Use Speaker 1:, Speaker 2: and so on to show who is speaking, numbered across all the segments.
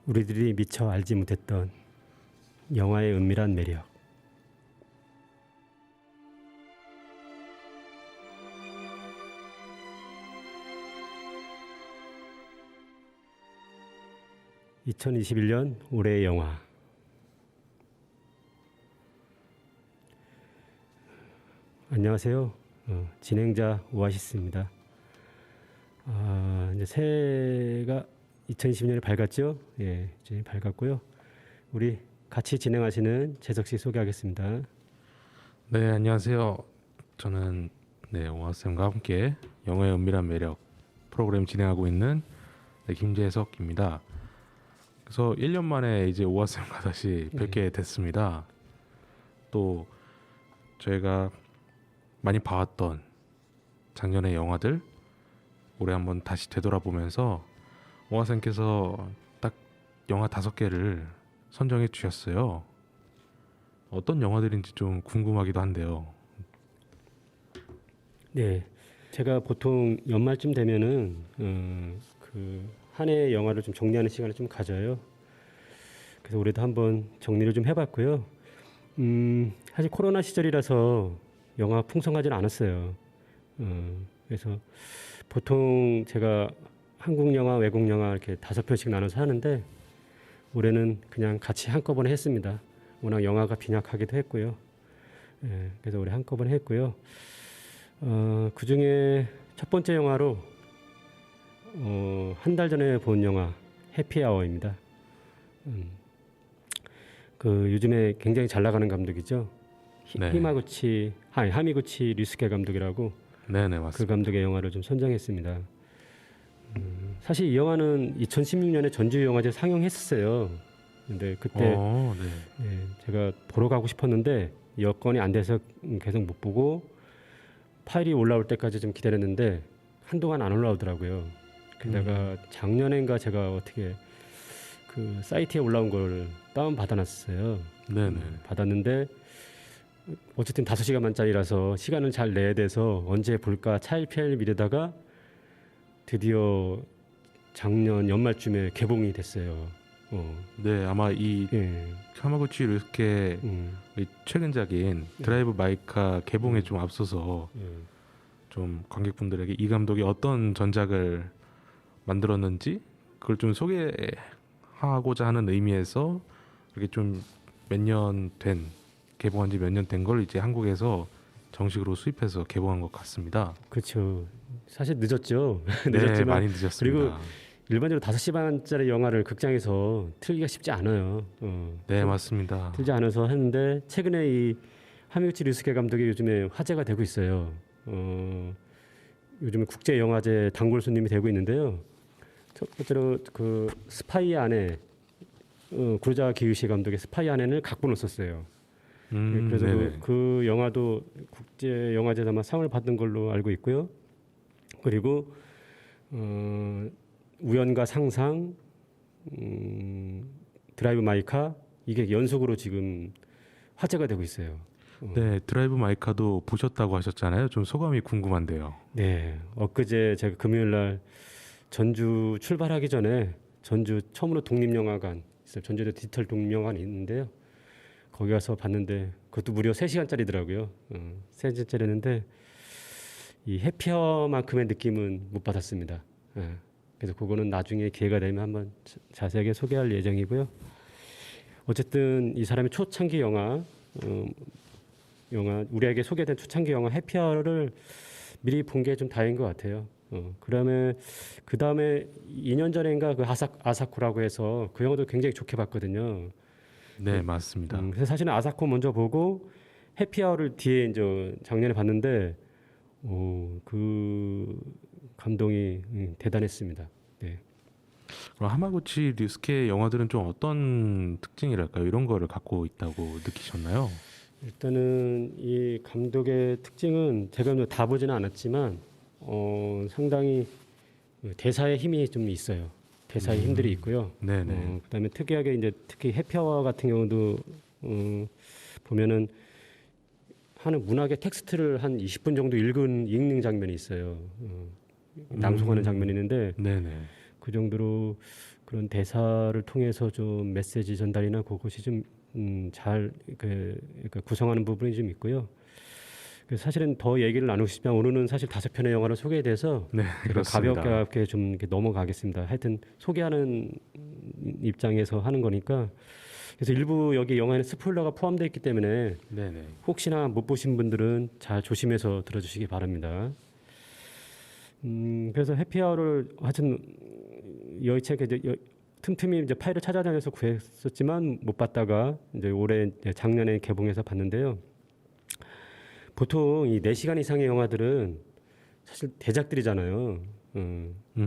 Speaker 1: 우리들이 미처 알지 못했던 영화의 은밀한 매력. (2021년) 올해의 영화. 안녕하세요. 진행자 오아시스입니다. 이제 새해가 2020년이 밝았죠? 예, 이제 밝았고요. 우리 같이 진행하시는 재석 씨 소개하겠습니다.
Speaker 2: 네, 안녕하세요. 저는 오아쌤과 함께 영화의 은밀한 매력 프로그램 진행하고 있는 김재석입니다. 그래서 1년 만에 이제 오아쌤과 다시 뵙게 됐습니다. 또 저희가 많이 봐왔던 작년의 영화들 올해 한번 다시 되돌아보면서 오아쌤께서 딱 영화 5개를 선정해 주셨어요. 어떤 영화들인지 좀 궁금하기도 한데요.
Speaker 1: 네, 제가 보통 연말쯤 되면은 한 해의 영화를 좀 정리하는 시간을 좀 가져요. 그래서 올해도 한번 정리를 좀 해봤고요. 사실 코로나 시절이라서 영화 풍성하진 않았어요. 그래서 보통 제가 한국 영화, 외국 영화 이렇게 5편씩 나눠서 하는데 올해는 그냥 같이 한꺼번에 했습니다. 워낙 영화가 빈약하기도 했고요. 예, 그래서 올해 한꺼번에 했고요. 그 중에 첫 번째 영화로 한 달 전에 본 영화 해피아워입니다. 그 요즘에 굉장히 잘 나가는 감독이죠.
Speaker 2: 네.
Speaker 1: 하미구치 류스케 감독이라고.
Speaker 2: 네네, 맞습니다.
Speaker 1: 그 감독의 영화를 좀 선정했습니다. 사실 이 영화는 2016년에 전주영화제 상영했었어요. 근데 그때 제가 보러 가고 싶었는데 여건이 안 돼서 계속 못 보고 파일이 올라올 때까지 좀 기다렸는데 한동안 안 올라오더라고요. 게다가 작년엔가 제가 어떻게 그 사이트에 올라온 걸 다운 받아놨어요.
Speaker 2: 네네.
Speaker 1: 받았는데 어쨌든 5시간만짜리라서 시간을 잘 내야 돼서 언제 볼까 차일피일 미루다가 드디어 작년 연말쯤에 개봉이 됐어요.
Speaker 2: 네, 아마 이 하마구치 류스케 최근작인 드라이브 마이카 개봉에 좀 앞서서 좀 관객분들에게 이 감독이 어떤 전작을 만들었는지 그걸 좀 소개하고자 하는 의미에서 이렇게 좀 몇 년 된 개봉한 지 몇 년 된 걸 이제 한국에서 정식으로 수입해서 개봉한 것 같습니다.
Speaker 1: 그렇죠. 사실 늦었죠.
Speaker 2: 네,
Speaker 1: 늦었지만
Speaker 2: 많이 늦었습니다.
Speaker 1: 그리고 일반적으로 5시간짜리 영화를 극장에서 틀기가 쉽지 않아요.
Speaker 2: 네, 맞습니다.
Speaker 1: 틀지 않아서 했는데 최근에 이 하미구치 류스케 감독이 요즘에 화제가 되고 있어요. 요즘에 국제 영화제 단골 손님이 되고 있는데요. 첫 번째로 그 스파이 안에 구로자와 기요시 감독의 스파이 안에는 각본을 썼어요. 그래서 그 영화도 국제 영화제에서 아마 상을 받은 걸로 알고 있고요. 그리고 우연과 상상, 드라이브 마이카 이게 연속으로 지금 화제가 되고 있어요.
Speaker 2: 네, 드라이브 마이카도 보셨다고 하셨잖아요. 좀 소감이 궁금한데요.
Speaker 1: 네, 엊그제 제가 금요일 날 전주 출발하기 전에 전주 처음으로 독립영화관 있어요. 전주에 디지털 독립영화관이 있는데요. 거기 가서 봤는데 그것도 무려 3시간짜리더라고요. 3시간짜리였는데 이 해피어만큼의 느낌은 못 받았습니다. 그래서 그거는 나중에 기회가 되면 한번 자세하게 소개할 예정이고요. 어쨌든 이 사람의 초창기 영화 우리에게 소개된 초창기 영화 해피어를 미리 본 게 좀 다행인 것 같아요. 그 다음에 2년 전인가 그 아사코라고 해서 그 영화도 굉장히 좋게 봤거든요.
Speaker 2: 네, 맞습니다.
Speaker 1: 그래서 사실은 아사코 먼저 보고 해피아워를 뒤에 이제 작년에 봤는데 그 감동이 대단했습니다. 네.
Speaker 2: 그럼 하마구치 류스케 영화들은 좀 어떤 특징이랄까요? 이런 거를 갖고 있다고 느끼셨나요?
Speaker 1: 일단은 이 감독의 특징은 제가 다 보지는 않았지만 상당히 대사의 힘이 좀 있어요. 대사의 힘들이 있고요.
Speaker 2: 네네.
Speaker 1: 그다음에 특이하게 이제 특히 해피아워 같은 경우도 보면은 하는 문학의 텍스트를 한 20분 정도 읽는 장면이 있어요. 낭송하는 장면이 있는데
Speaker 2: 네네.
Speaker 1: 그 정도로 그런 대사를 통해서 좀 메시지 전달이나 그것이 좀 잘 그러니까 구성하는 부분이 좀 있고요. 그래서 사실은 더 얘기를 나누고 싶지만 오늘은 사실 5편의 영화를 소개에 대해서
Speaker 2: 네,
Speaker 1: 제가
Speaker 2: 그렇습니다.
Speaker 1: 가볍게 좀 이렇게 넘어가겠습니다. 하여튼 소개하는 입장에서 하는 거니까. 그래서 일부 여기 영화에는 스포일러가 포함되어 있기 때문에
Speaker 2: 네네.
Speaker 1: 혹시나 못 보신 분들은 잘 조심해서 들어주시기 바랍니다. 그래서 해피아워를 하여튼 여의치게 틈틈이 이제 파일을 찾아다녀서 구했었지만 못 봤다가 이제 올해 작년에 개봉해서 봤는데요. 보통 이 4시간 이상의 영화들은 사실 대작들이잖아요.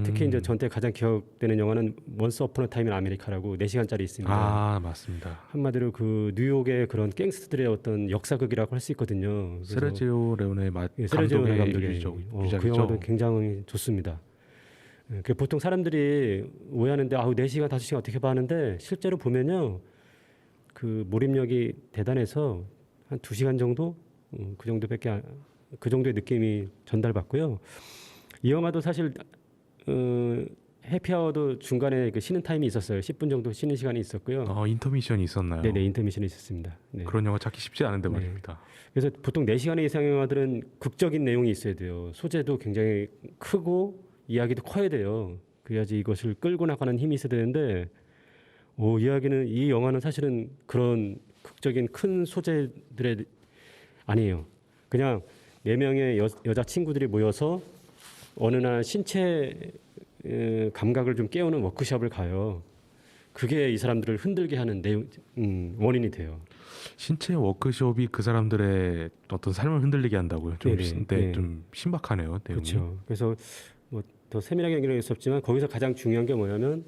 Speaker 1: 특히 이제 전때 가장 기억되는 영화는 원스 어폰 어 타임 인 아메리카라고 4시간짜리 있습니다.
Speaker 2: 아, 맞습니다.
Speaker 1: 한마디로 그 뉴욕의 그런 갱스터들의 어떤 역사극이라고 할 수 있거든요.
Speaker 2: 세르지오 레오네
Speaker 1: 세르지오
Speaker 2: 감독의
Speaker 1: 감독의
Speaker 2: 유작이죠.
Speaker 1: 그 영화도 굉장히 좋습니다. 그 보통 사람들이 오해하는데 4시간, 5시간 어떻게 봐 하는데 실제로 보면요. 그 몰입력이 대단해서 한 2시간 정도? 그 정도의 느낌이 전달받고요. 이 영화도 사실 해피아워도 중간에 그 쉬는 타임이 있었어요. 10분 정도 쉬는 시간이 있었고요.
Speaker 2: 인터미션이 있었나요?
Speaker 1: 네네, 인터미션이 있었습니다. 네.
Speaker 2: 그런 영화 찾기 쉽지 않은데 말입니다.
Speaker 1: 그래서 보통 4시간 이상의 영화들은 극적인 내용이 있어야 돼요. 소재도 굉장히 크고 이야기도 커야 돼요. 그래야지 이것을 끌고 나가는 힘이 있어야 되는데 이 영화는 사실은 그런 극적인 큰 소재들의 아니에요. 그냥 4명의 여자 친구들이 모여서 어느 날 신체 감각을 좀 깨우는 워크숍을 가요. 그게 이 사람들을 흔들게 하는 원인이 돼요.
Speaker 2: 신체 워크숍이 그 사람들의 어떤 삶을 흔들리게 한다고요. 좀,
Speaker 1: 네.
Speaker 2: 좀 신박하네요. 내용이.
Speaker 1: 그렇죠. 그래서 뭐 더 세밀하게 얘기할 수 없지만 거기서 가장 중요한 게 뭐냐면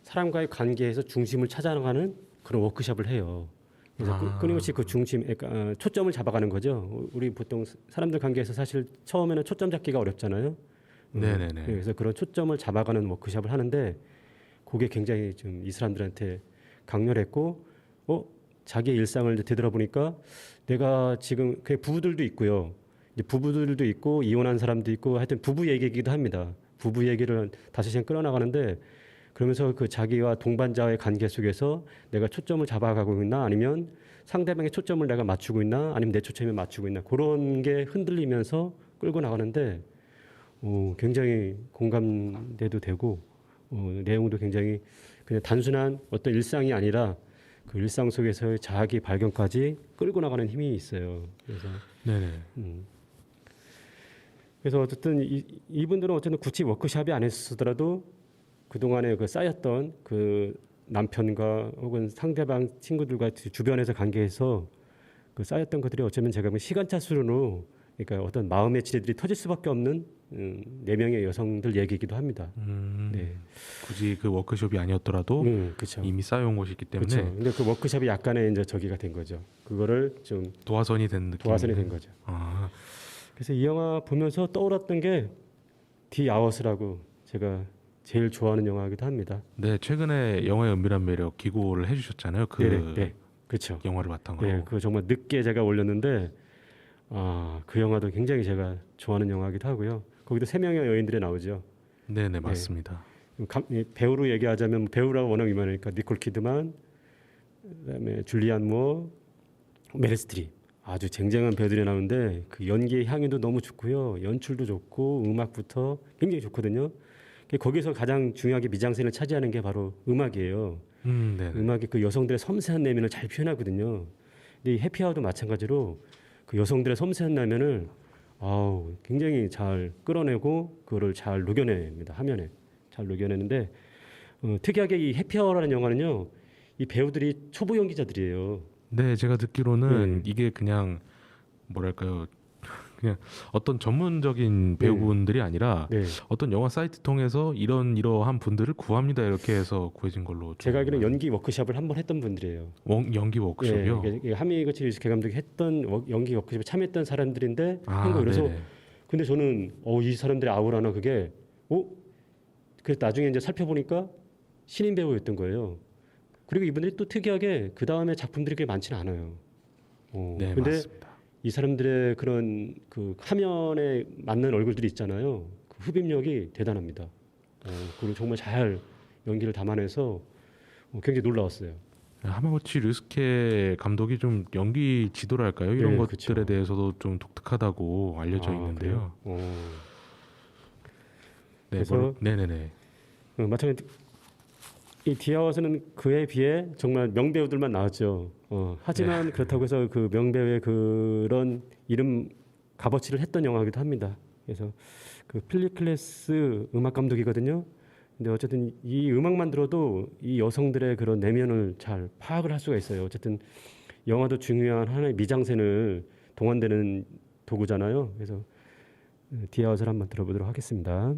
Speaker 1: 사람과의 관계에서 중심을 찾아가는 그런 워크숍을 해요. 그래서 끊임없이 그 중심, 그러니까 초점을 잡아가는 거죠. 우리 보통 사람들 관계에서 사실 처음에는 초점 잡기가 어렵잖아요.
Speaker 2: 네네네.
Speaker 1: 그래서 그런 초점을 잡아가는 워크숍을 하는데 그게 굉장히 좀 이 사람들한테 강렬했고, 자기 일상을 되돌아보니까 내가 지금 그 부부들도 있고요. 이제 부부들도 있고 이혼한 사람도 있고 하여튼 부부 얘기이기도 합니다. 부부 얘기를 5시간 끌어나가는데 그러면서 그 자기와 동반자의 관계 속에서 내가 초점을 잡아가고 있나 아니면 상대방의 초점을 내가 맞추고 있나 아니면 내 초점에 맞추고 있나 그런 게 흔들리면서 끌고 나가는데 굉장히 공감돼도 되고 내용도 굉장히 그냥 단순한 어떤 일상이 아니라 그 일상 속에서의 자기 발견까지 끌고 나가는 힘이 있어요. 그래서
Speaker 2: 네네.
Speaker 1: 그래서 어쨌든 이분들은 어쨌든 굳이 워크숍이 안 했으더라도 그동안에 그 쌓였던 그 남편과 혹은 상대방 친구들과 주변에서 관계에서 그 쌓였던 것들이 어쩌면 제가 보면 시간차 수준으로 그러니까 어떤 마음의 지뢰들이 터질 수밖에 없는 4명의 여성들 얘기이기도 합니다. 네.
Speaker 2: 굳이 그 워크숍이 아니었더라도
Speaker 1: 그쵸.
Speaker 2: 이미 쌓여온 것이 있기 때문에.
Speaker 1: 그렇죠. 근데 그 워크숍이 약간의 이제 저기가 된 거죠. 그거를 좀
Speaker 2: 도화선이 된 느낌.
Speaker 1: 도화선이 된 거죠. 그래서 이 영화 보면서 떠올랐던 게 디 아워스라고 제가 제일 좋아하는 영화이기도 합니다.
Speaker 2: 네, 최근에 영화의 은밀한 매력 기고를 해주셨잖아요.
Speaker 1: 네, 그렇죠.
Speaker 2: 영화를 바탕으로.
Speaker 1: 네, 그거 정말 늦게 제가 올렸는데 그 영화도 굉장히 제가 좋아하는 영화이기도 하고요. 거기도 3명의 여인들이 나오죠.
Speaker 2: 네네, 맞습니다.
Speaker 1: 배우로 얘기하자면 배우라고 워낙 유명하니까 니콜 키드만, 그다음에 줄리안 무어, 메릴 스트립 아주 쟁쟁한 배우들이 나오는데 그 연기의 향유도 너무 좋고요, 연출도 좋고 음악부터 굉장히 좋거든요. 거기서 가장 중요하게 미장센을 차지하는 게 바로 음악이에요. 음악이 그 여성들의 섬세한 내면을 잘 표현하거든요. 근데 이 해피아워도 마찬가지로 그 여성들의 섬세한 내면을 굉장히 잘 끌어내고 그거를 잘 녹여냅니다. 화면에 잘 녹여내는데 특이하게 이 해피아워라는 영화는요, 이 배우들이 초보 연기자들이에요.
Speaker 2: 네, 제가 듣기로는 이게 그냥 뭐랄까요, 그냥 어떤 전문적인 배우분들이 아니라 어떤 영화 사이트 통해서 이러한 분들을 구합니다 이렇게 해서 구해진 걸로
Speaker 1: 제가 알기로는 연기 워크숍을 한번 했던 분들이에요.
Speaker 2: 연기 워크숍이요?
Speaker 1: 하미거치 류스케 감독이 했던 연기 워크숍에 참여했던 사람들인데 그래서 근데 저는 이 사람들의 아우라나 그게 그래서 나중에 이제 살펴보니까 신인 배우였던 거예요. 그리고 이분들이 또 특이하게 그 다음에 작품들이 꽤 많지는 않아요.
Speaker 2: 네,
Speaker 1: 근데
Speaker 2: 맞습니다.
Speaker 1: 이 사람들의 그런 그 화면에 맞는 얼굴들이 있잖아요. 그 흡입력이 대단합니다. 그리고 정말 잘 연기를 담아내서 굉장히 놀라웠어요.
Speaker 2: 하마구치 류스케 감독이 좀 연기 지도랄까요? 이런
Speaker 1: 네,
Speaker 2: 것들에
Speaker 1: 그쵸.
Speaker 2: 대해서도 좀 독특하다고 알려져 있는데요. 네,
Speaker 1: 그래서
Speaker 2: 네네네.
Speaker 1: 마찬가지 이 디아워스는 그에 비해 정말 명배우들만 나왔죠. 하지만 그렇다고 해서 그 명배우의 그런 이름 값어치를 했던 영화이기도 합니다. 그래서 그 필립 클래스 음악 감독이거든요. 근데 어쨌든 이 음악만 들어도 이 여성들의 그런 내면을 잘 파악을 할 수가 있어요. 어쨌든 영화도 중요한 하나의 미장센을 동원되는 도구잖아요. 그래서 디아워스를 한번 들어보도록 하겠습니다.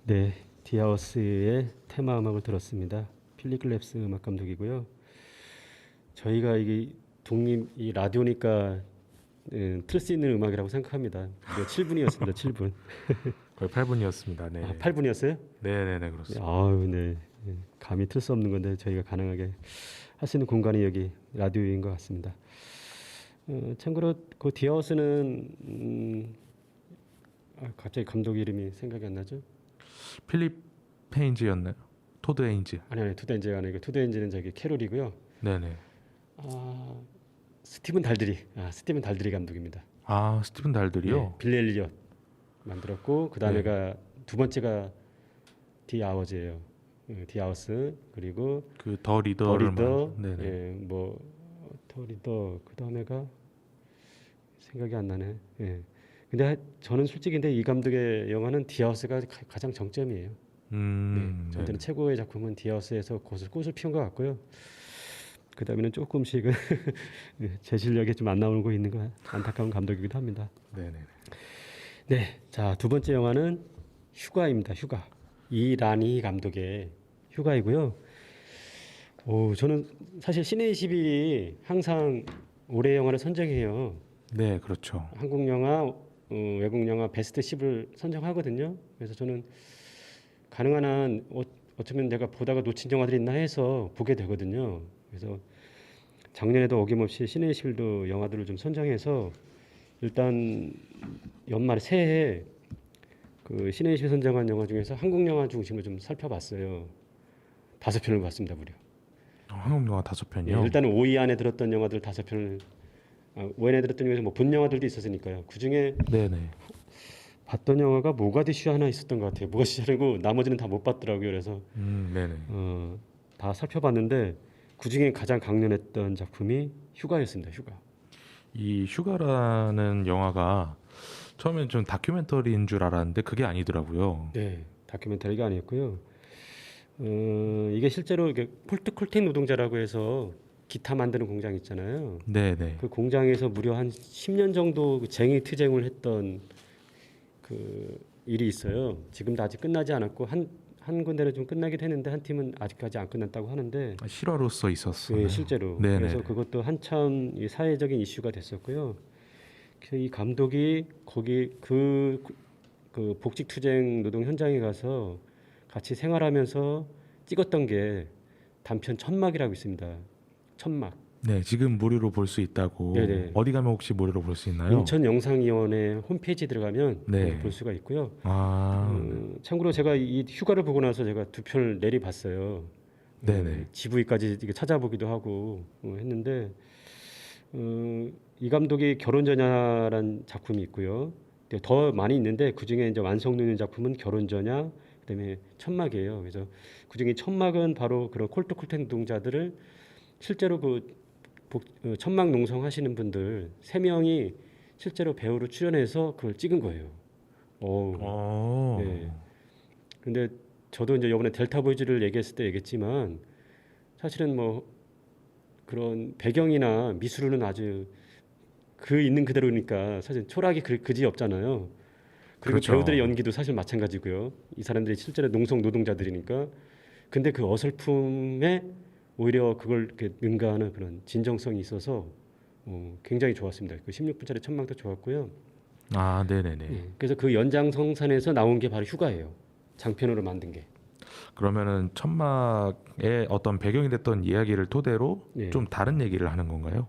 Speaker 1: 네, 디아워스의 테마 음악을 들었습니다. 필립 글랩스 음악 감독이고요. 저희가 이게 독립 이 라디오니까 틀 수 있는 음악이라고 생각합니다. 7분이었습니다. 7분.
Speaker 2: 거의 8분이었습니다. 네.
Speaker 1: 아, 8분이었어요?
Speaker 2: 네네네 그렇습니다.
Speaker 1: 아유, 네. 감히 틀 수 없는 건데 저희가 가능하게 할 수 있는 공간이 여기 라디오인 것 같습니다. 참고로 그 디아워스는 갑자기 감독 이름이 생각이 안 나죠?
Speaker 2: 필립 페인즈였나요? 토드 헤인즈.
Speaker 1: 아니 투데인즈가 아니고 투데인즈는 저기 캐롤이고요.
Speaker 2: 네네.
Speaker 1: 스티븐 달드리 감독입니다.
Speaker 2: 아 스티븐 달들이요?
Speaker 1: 네, 빌리 엘리엇 만들었고 그 다음에가 두 번째가 디 아워즈예요. 디 아워스 그리고
Speaker 2: 그 더 리더를 네네.
Speaker 1: 예, 더 리더 그 다음에가 생각이 안 나네. 예. 근데 저는 솔직히 근데 이 감독의 영화는 디아워스가 가장 정점이에요. 네, 저한테는 최고의 작품은 디아워스에서 꽃을 피운 것 같고요. 그 다음에는 조금씩은 제 실력에 좀 안 나오고 있는 거 안타까운 감독이기도 합니다.
Speaker 2: 네네.
Speaker 1: 네, 자 두 번째 영화는 휴가입니다. 휴가. 이라니 감독의 휴가이고요. 저는 사실 시네21이 항상 올해 영화를 선정해요.
Speaker 2: 네, 그렇죠.
Speaker 1: 한국 영화, 외국 영화 베스트 10을 선정하거든요. 그래서 저는 가능한 한 어쩌면 내가 보다가 놓친 영화들이 있나 해서 보게 되거든요. 그래서 작년에도 어김없이 시네21도 영화들을 좀 선정해서 일단 연말 새해에 그 시네21 선정한 영화 중에서 한국 영화 중심으로 좀 살펴봤어요. 5편을 봤습니다, 무려.
Speaker 2: 한국 영화 5편이요?
Speaker 1: 예, 일단은 5위 안에 들었던 영화들 5편을 5위 안에 들었던 중에서 뭐 본 영화들도 있었으니까요. 그 중에
Speaker 2: 네네.
Speaker 1: 봤던 영화가 모가디슈 하나 있었던 것 같아요. 모가디슈고 나머지는 다 못 봤더라고요. 그래서
Speaker 2: 네네.
Speaker 1: 다 살펴봤는데 그 중에 가장 강렬했던 작품이 휴가였습니다. 휴가.
Speaker 2: 이 휴가라는 영화가 처음엔 좀 다큐멘터리인 줄 알았는데 그게 아니더라고요.
Speaker 1: 네, 다큐멘터리가 아니었고요. 이게 실제로 이게 폴트콜텍 노동자라고 해서 기타 만드는 공장 있잖아요.
Speaker 2: 네네.
Speaker 1: 그 공장에서 무려 한 10년 정도 그 쟁의 투쟁을 했던 그 일이 있어요. 지금도 아직 끝나지 않았고 한 군데는 좀 끝나기도 했는데 한 팀은 아직까지 안 끝났다고 하는데
Speaker 2: 실화로서 있었어요.
Speaker 1: 예, 실제로.
Speaker 2: 네네.
Speaker 1: 그래서 그것도 한참 이 사회적인 이슈가 됐었고요. 그래서 이 감독이 거기 그 복직 투쟁 노동 현장에 가서 같이 생활하면서 찍었던 게 단편 천막이라고 있습니다. 천막.
Speaker 2: 네, 지금 무료로 볼 수 있다고.
Speaker 1: 네네.
Speaker 2: 어디 가면 혹시 무료로 볼 수 있나요?
Speaker 1: 인천영상위원회 홈페이지 들어가면
Speaker 2: 네.
Speaker 1: 볼 수가 있고요. 참고로 제가 이 휴가를 보고 나서 제가 2편을 내리봤어요.
Speaker 2: 네네.
Speaker 1: GV까지 찾아보기도 하고 했는데 이 감독이 결혼 전야라는 작품이 있고요. 더 많이 있는데 그 중에 이제 완성도 있는 작품은 결혼 전야, 그다음에 천막이에요. 그래서 그 중에 천막은 바로 그런 콜트콜텍 노동자들을 실제로 천막 농성하시는 분들 3명이 실제로 배우로 출연해서 그걸 찍은 거예요. 네. 근데 저도 이제 이번에 델타 보이즈를 얘기했을 때 얘기했지만 사실은 뭐 그런 배경이나 미술은 아주 그 있는 그대로니까 사실 초락이 그지 없잖아요. 그리고
Speaker 2: 그렇죠.
Speaker 1: 배우들의 연기도 사실 마찬가지고요. 이 사람들이 실제로 농성 노동자들이니까. 근데 그 어설픔에 오히려 그걸 이렇게 능가하는 그런 진정성이 있어서 굉장히 좋았습니다. 그 16분짜리 천막도 좋았고요.
Speaker 2: 네네네.
Speaker 1: 예, 그래서 그 연장성산에서 나온 게 바로 휴가예요. 장편으로 만든 게.
Speaker 2: 그러면은 천막의 어떤 배경이 됐던 이야기를 토대로
Speaker 1: 예.
Speaker 2: 좀 다른 얘기를 하는 건가요?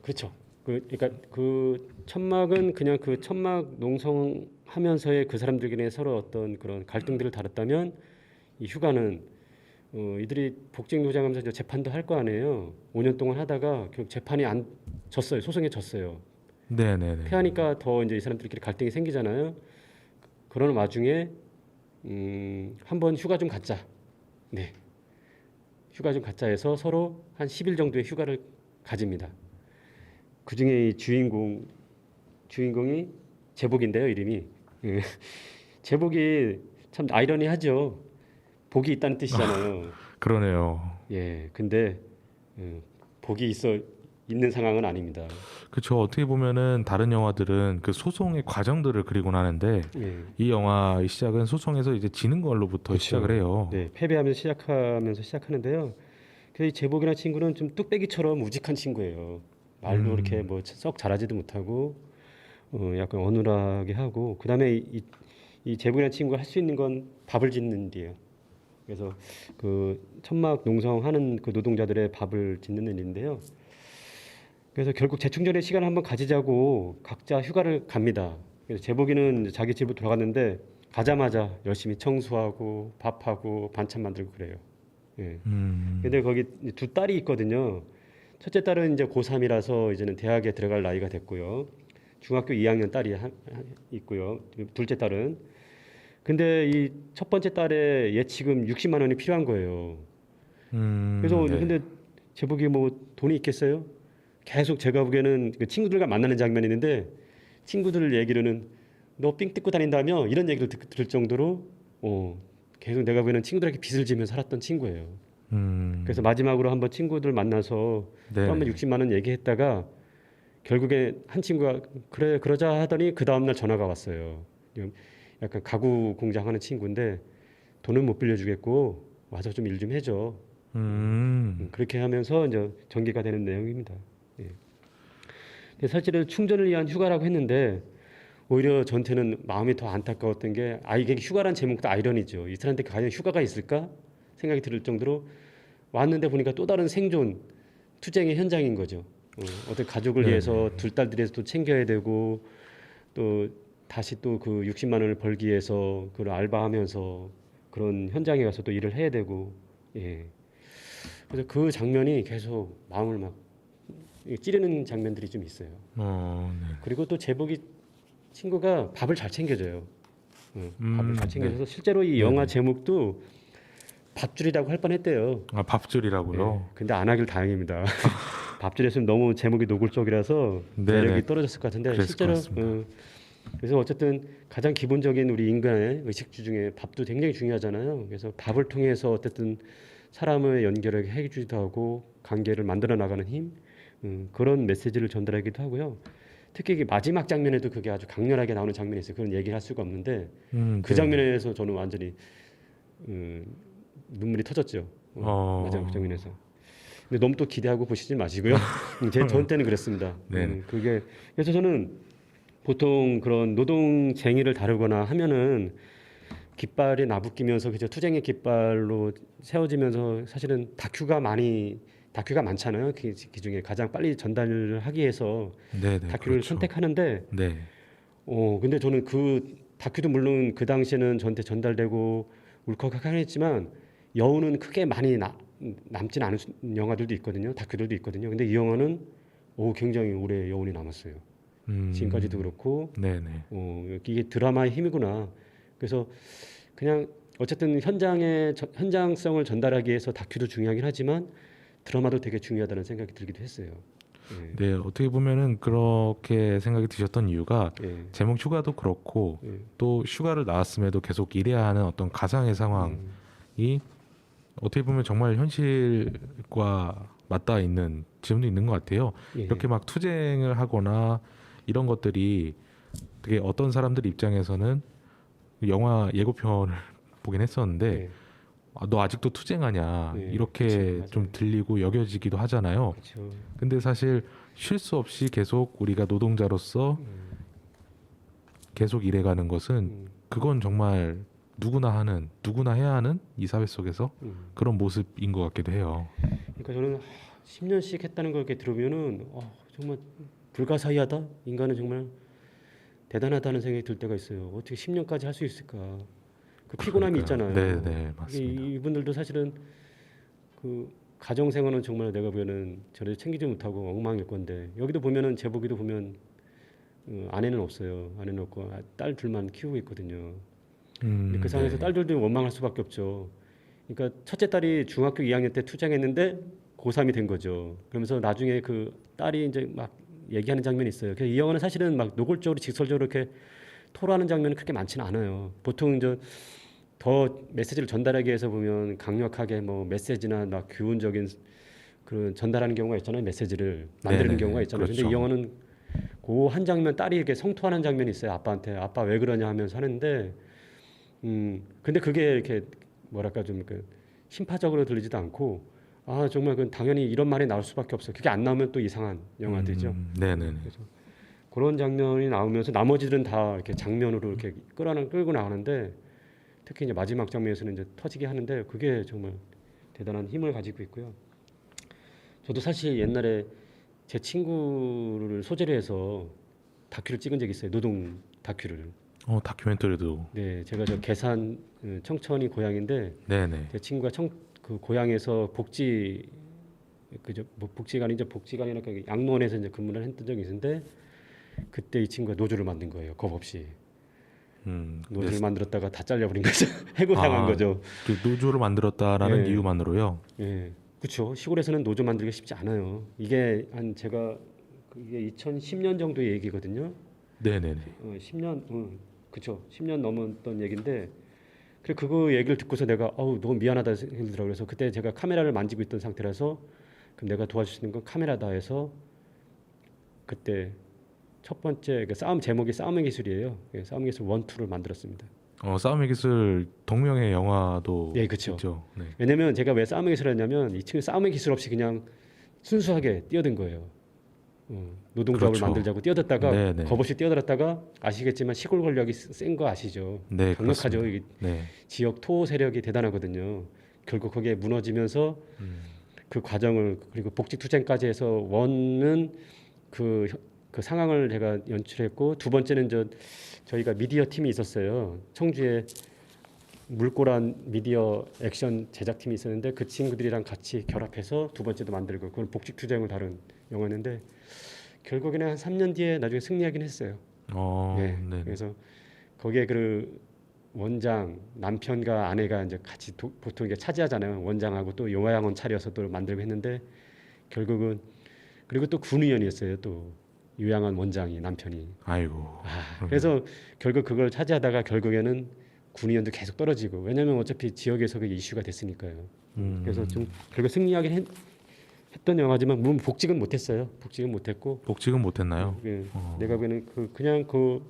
Speaker 1: 그렇죠. 그러니까 그 천막은 그냥 그 천막 농성하면서의 그 사람들끼리 서로 어떤 그런 갈등들을 다뤘다면 이 휴가는 이들이 복직 노장하면서 이제 재판도 할 거 아니에요. 5년 동안 하다가 결국 재판이 안 졌어요. 소송에 졌어요.
Speaker 2: 네네네.
Speaker 1: 패하니까 더 이제 이 사람들끼리 갈등이 생기잖아요. 그런 와중에 한번 휴가 좀 갖자. 네. 휴가 좀 갖자 해서 서로 한 10일 정도의 휴가를 가집니다. 그 중에 이 주인공이 제복인데요, 이름이. 제복이 참 아이러니하죠. 복이 있다는 뜻이잖아요.
Speaker 2: 그러네요.
Speaker 1: 예, 근데 복이 있어 있는 상황은 아닙니다.
Speaker 2: 그렇죠. 어떻게 보면은 다른 영화들은 그 소송의 과정들을 그리곤 하는데
Speaker 1: 예.
Speaker 2: 이 영화의 시작은 소송에서 이제 지는 걸로부터
Speaker 1: 그쵸.
Speaker 2: 시작을 해요.
Speaker 1: 네, 패배하면서 시작하는데요. 그래서 이 제복이라는 친구는 좀 뚝배기처럼 우직한 친구예요. 말도 이렇게 뭐 썩 잘하지도 못하고 약간 어눌하게 하고 그다음에 이 제복이라는 친구가 할 수 있는 건 밥을 짓는 일이에요. 그래서 그 천막 농성하는 그 노동자들의 밥을 짓는 일인데요. 그래서 결국 재충전의 시간을 한번 가지자고 각자 휴가를 갑니다. 그래서 제복이는 자기 집으로 돌아갔는데 가자마자 열심히 청소하고 밥하고 반찬 만들고 그래요. 예. 근데 거기 두 딸이 있거든요. 첫째 딸은 이제 고3이라서 이제는 대학에 들어갈 나이가 됐고요. 중학교 2학년 딸이 있고요. 둘째 딸은. 근데 이 첫 번째 딸의 예치금 60만 원이 필요한 거예요. 그래서
Speaker 2: 네.
Speaker 1: 근데 제복이 뭐 돈이 있겠어요? 계속 제가 보기에는 그 친구들과 만나는 장면이 있는데 친구들 얘기로는 너 삥 뜯고 다닌다며 이런 얘기를 들을 정도로 계속 내가 보기에는 친구들에게 빚을 지며 살았던 친구예요. 그래서 마지막으로 한번 친구들 만나서
Speaker 2: 네.
Speaker 1: 또 한번 60만 원 얘기했다가 결국에 한 친구가 그래 그러자 하더니 그 다음날 전화가 왔어요. 약간 가구 공장 하는 친구인데 돈은 못 빌려주겠고 와서 좀 일 좀 해줘. 그렇게 하면서 이제 전개가 되는 내용입니다. 예. 근데 사실은 충전을 위한 휴가라고 했는데 오히려 전태는 마음이 더 안타까웠던 게 이게 휴가란 제목도 아이러니죠. 이 사람한테 과연 휴가가 있을까 생각이 들 정도로 왔는데 보니까 또 다른 생존 투쟁의 현장인 거죠. 어떤 가족을 위해서 둘 딸들에서 또 챙겨야 되고 또 다시 또 그 60만 원을 벌기 위해서 그걸 알바하면서 그런 현장에 가서 또 일을 해야 되고 예. 그래서 그 장면이 계속 마음을 막 찌르는 장면들이 좀 있어요.
Speaker 2: 네.
Speaker 1: 그리고 또 제복이 친구가 밥을 잘 챙겨줘요. 밥을 잘 챙겨줘서
Speaker 2: 네.
Speaker 1: 실제로 이 영화 제목도 밥줄이라고 할 뻔했대요.
Speaker 2: 아, 밥줄이라고요?
Speaker 1: 예. 근데 안 하길 다행입니다. 밥줄이었으면 너무 제목이 노골적이라서
Speaker 2: 네네.
Speaker 1: 매력이 떨어졌을 것 같은데
Speaker 2: 그랬을
Speaker 1: 실제로
Speaker 2: 것 같습니다.
Speaker 1: 그래서 어쨌든 가장 기본적인 우리 인간의 의식주 중에 밥도 굉장히 중요하잖아요. 그래서 밥을 통해서 어쨌든 사람을 연결하게 해주기도 하고 관계를 만들어 나가는 힘 그런 메시지를 전달하기도 하고요. 특히 이게 마지막 장면에도 그게 아주 강렬하게 나오는 장면이 있어요. 그런 얘기를 할 수가 없는데 그
Speaker 2: 네.
Speaker 1: 장면에서 저는 완전히 눈물이 터졌죠. 마지막 장면에서. 근데 너무 또 기대하고 보시지 마시고요. 전 때는 그랬습니다.
Speaker 2: 네.
Speaker 1: 그게 그래서 저는 보통 그런 노동쟁의를 다루거나 하면은 깃발이 나부끼면서 그저 투쟁의 깃발로 세워지면서 사실은 다큐가 많잖아요. 그 중에 가장 빨리 전달을 하기 위해서
Speaker 2: 네네,
Speaker 1: 다큐를
Speaker 2: 그렇죠.
Speaker 1: 선택하는데
Speaker 2: 네.
Speaker 1: 근데 저는 그 다큐도 물론 그 당시에는 저한테 전달되고 울컥하긴 했지만 여운은 크게 많이 남진 않은 영화들도 있거든요. 다큐들도 있거든요. 근데 이 영화는 굉장히 오래 여운이 남았어요. 지금까지도 그렇고
Speaker 2: 네네.
Speaker 1: 이게 드라마의 힘이구나. 그래서 그냥 어쨌든 현장성을 전달하기 위해서 다큐도 중요하긴 하지만 드라마도 되게 중요하다는 생각이 들기도 했어요. 예.
Speaker 2: 네, 어떻게 보면은 그렇게 생각이 드셨던 이유가
Speaker 1: 예.
Speaker 2: 제목 휴가도 그렇고
Speaker 1: 예.
Speaker 2: 또 휴가를 나왔음에도 계속 일해야 하는 어떤 가상의 상황이 어떻게 보면 정말 현실과 맞닿아 있는 지점도 있는 것 같아요.
Speaker 1: 예.
Speaker 2: 이렇게 막 투쟁을 하거나 이런 것들이 되게 어떤 사람들 입장에서는 영화 예고편을 보긴 했었는데
Speaker 1: 예.
Speaker 2: 너 아직도 투쟁하냐
Speaker 1: 네,
Speaker 2: 이렇게
Speaker 1: 그쵸,
Speaker 2: 좀 들리고 여겨지기도 하잖아요.
Speaker 1: 그렇죠.
Speaker 2: 근데 사실 쉴 수 없이 계속 우리가 노동자로서 계속 일해가는 것은 그건 정말 누구나 해야 하는 이 사회 속에서 그런 모습인 것 같기도 해요.
Speaker 1: 그러니까 저는 10년씩 했다는 걸 이렇게 들으면은 정말 불가사의하다. 인간은 정말 대단하다는 생각이 들 때가 있어요. 어떻게 10년까지 할 수 있을까? 그 피곤함이 있잖아요.
Speaker 2: 네, 맞습니다.
Speaker 1: 이분들도 사실은 그 가정 생활은 정말 내가 보면은 저를 챙기지 못하고 엉망일 건데 여기도 보면은 제복이도 보면 아내는 없어요. 아내는 없고 딸 둘만 키우고 있거든요. 근데 그 상황에서 딸들도 원망할 수밖에 없죠. 그러니까 첫째 딸이 중학교 2학년 때 투쟁했는데 고3이 된 거죠. 그러면서 나중에 그 딸이 이제 막 얘기하는 장면이 있어요. 그래서 이 영화는 사실은 막 노골적으로 직설적으로 이렇게 토로하는 장면은 그렇게 많지는 않아요. 보통 이제 더 메시지를 전달하기 위해서 보면 강력하게 뭐 메시지나 막 교훈적인 그 전달하는 경우가 있잖아요. 메시지를 만드는 경우가 있잖아요.
Speaker 2: 그렇죠.
Speaker 1: 근데 이 영화는 그 한 장면 딸이 이렇게 성토하는 장면이 있어요. 아빠한테 아빠 왜 그러냐 하면서 하는데 근데 그게 이렇게 뭐랄까 좀 그 심파적으로 들리지도 않고 아 정말 그 당연히 이런 말이 나올 수밖에 없어. 그게 안 나오면 또 이상한 영화들이죠.
Speaker 2: 네네네.
Speaker 1: 그래서 그런 장면이 나오면서 나머지들은 다 이렇게 장면으로 이렇게 끌고 나가는데 특히 이제 마지막 장면에서는 이제 터지게 하는데 그게 정말 대단한 힘을 가지고 있고요. 저도 사실 옛날에 제 친구를 소재로 해서 다큐를 찍은 적이 있어요. 노동 다큐를.
Speaker 2: 다큐멘터리도.
Speaker 1: 네, 제가 저 계산 청천이 고향인데
Speaker 2: 네네.
Speaker 1: 제 친구가 그 고향에서 복지관이죠. 복지관이나 그 양로원에서 이제 근무를 했던 적이 있는데 그때 이 친구가 노조를 만든 거예요. 겁 없이. 노조를 만들었다가 다 잘려버린 거죠. 해고당한 거죠.
Speaker 2: 그 노조를 만들었다라는
Speaker 1: 예.
Speaker 2: 이유만으로요.
Speaker 1: 예, 그렇죠. 시골에서는 노조 만들기가 쉽지 않아요. 이게 이게 2010년 정도의 얘기거든요.
Speaker 2: 네네네.
Speaker 1: 10년, 그렇죠. 10년 넘었던 얘기인데, 그래 그거 얘기를 듣고서 내가 너무 미안하다 생각들더라고요. 그래서 그때 제가 카메라를 만지고 있던 상태라서 그럼 내가 도와줄 수 있는 건 카메라다 해서 그때 첫 번째 그 싸움 제목이 싸움의 기술이에요. 싸움의 기술 1, 2를 만들었습니다.
Speaker 2: 싸움의 기술 동명의 영화도
Speaker 1: 네, 그렇죠.
Speaker 2: 있죠. 네.
Speaker 1: 왜냐면 제가 왜 싸움의 기술을 했냐면 이 친구 싸움의 기술 없이 그냥 순수하게 뛰어든 거예요. 노동조합을
Speaker 2: 그렇죠.
Speaker 1: 만들자고 뛰어들다가
Speaker 2: 네네.
Speaker 1: 겁없이 뛰어들었다가 아시겠지만 시골 권력이 센 거 아시죠?
Speaker 2: 네,
Speaker 1: 강력하죠.
Speaker 2: 그렇습니다.
Speaker 1: 이게
Speaker 2: 네.
Speaker 1: 지역 토 세력이 대단하거든요. 결국 거기에 무너지면서 그 과정을 그리고 복직투쟁까지 해서 원은 그 상황을 제가 연출했고 두 번째는 저희가 미디어 팀이 있었어요. 청주에 물고란 미디어 액션 제작팀이 있었는데 그 친구들이랑 같이 결합해서 두 번째도 만들고 그건 복직투쟁을 다룬 영화였는데 결국에는 한 3년 뒤에 나중에 승리하긴 했어요. 네. 그래서 거기에 그 원장 남편과 아내가 이제 같이 보통 이게 차지하잖아요. 원장하고 또 영화양원 차려서 또 만들고 했는데 결국은 그리고 또 군의원이었어요. 또 유양한 원장이 남편이.
Speaker 2: 아이고.
Speaker 1: 그래서 결국 그걸 차지하다가 결국에는 군의원도 계속 떨어지고 왜냐하면 어차피 지역에서 그게 이슈가 됐으니까요. 그래서 좀 결국 승리하긴 했던 영화지만 물론 복직은 못했어요. 복직은 못했고.
Speaker 2: 복직은 못했나요?
Speaker 1: 내가 보기에는 그냥 그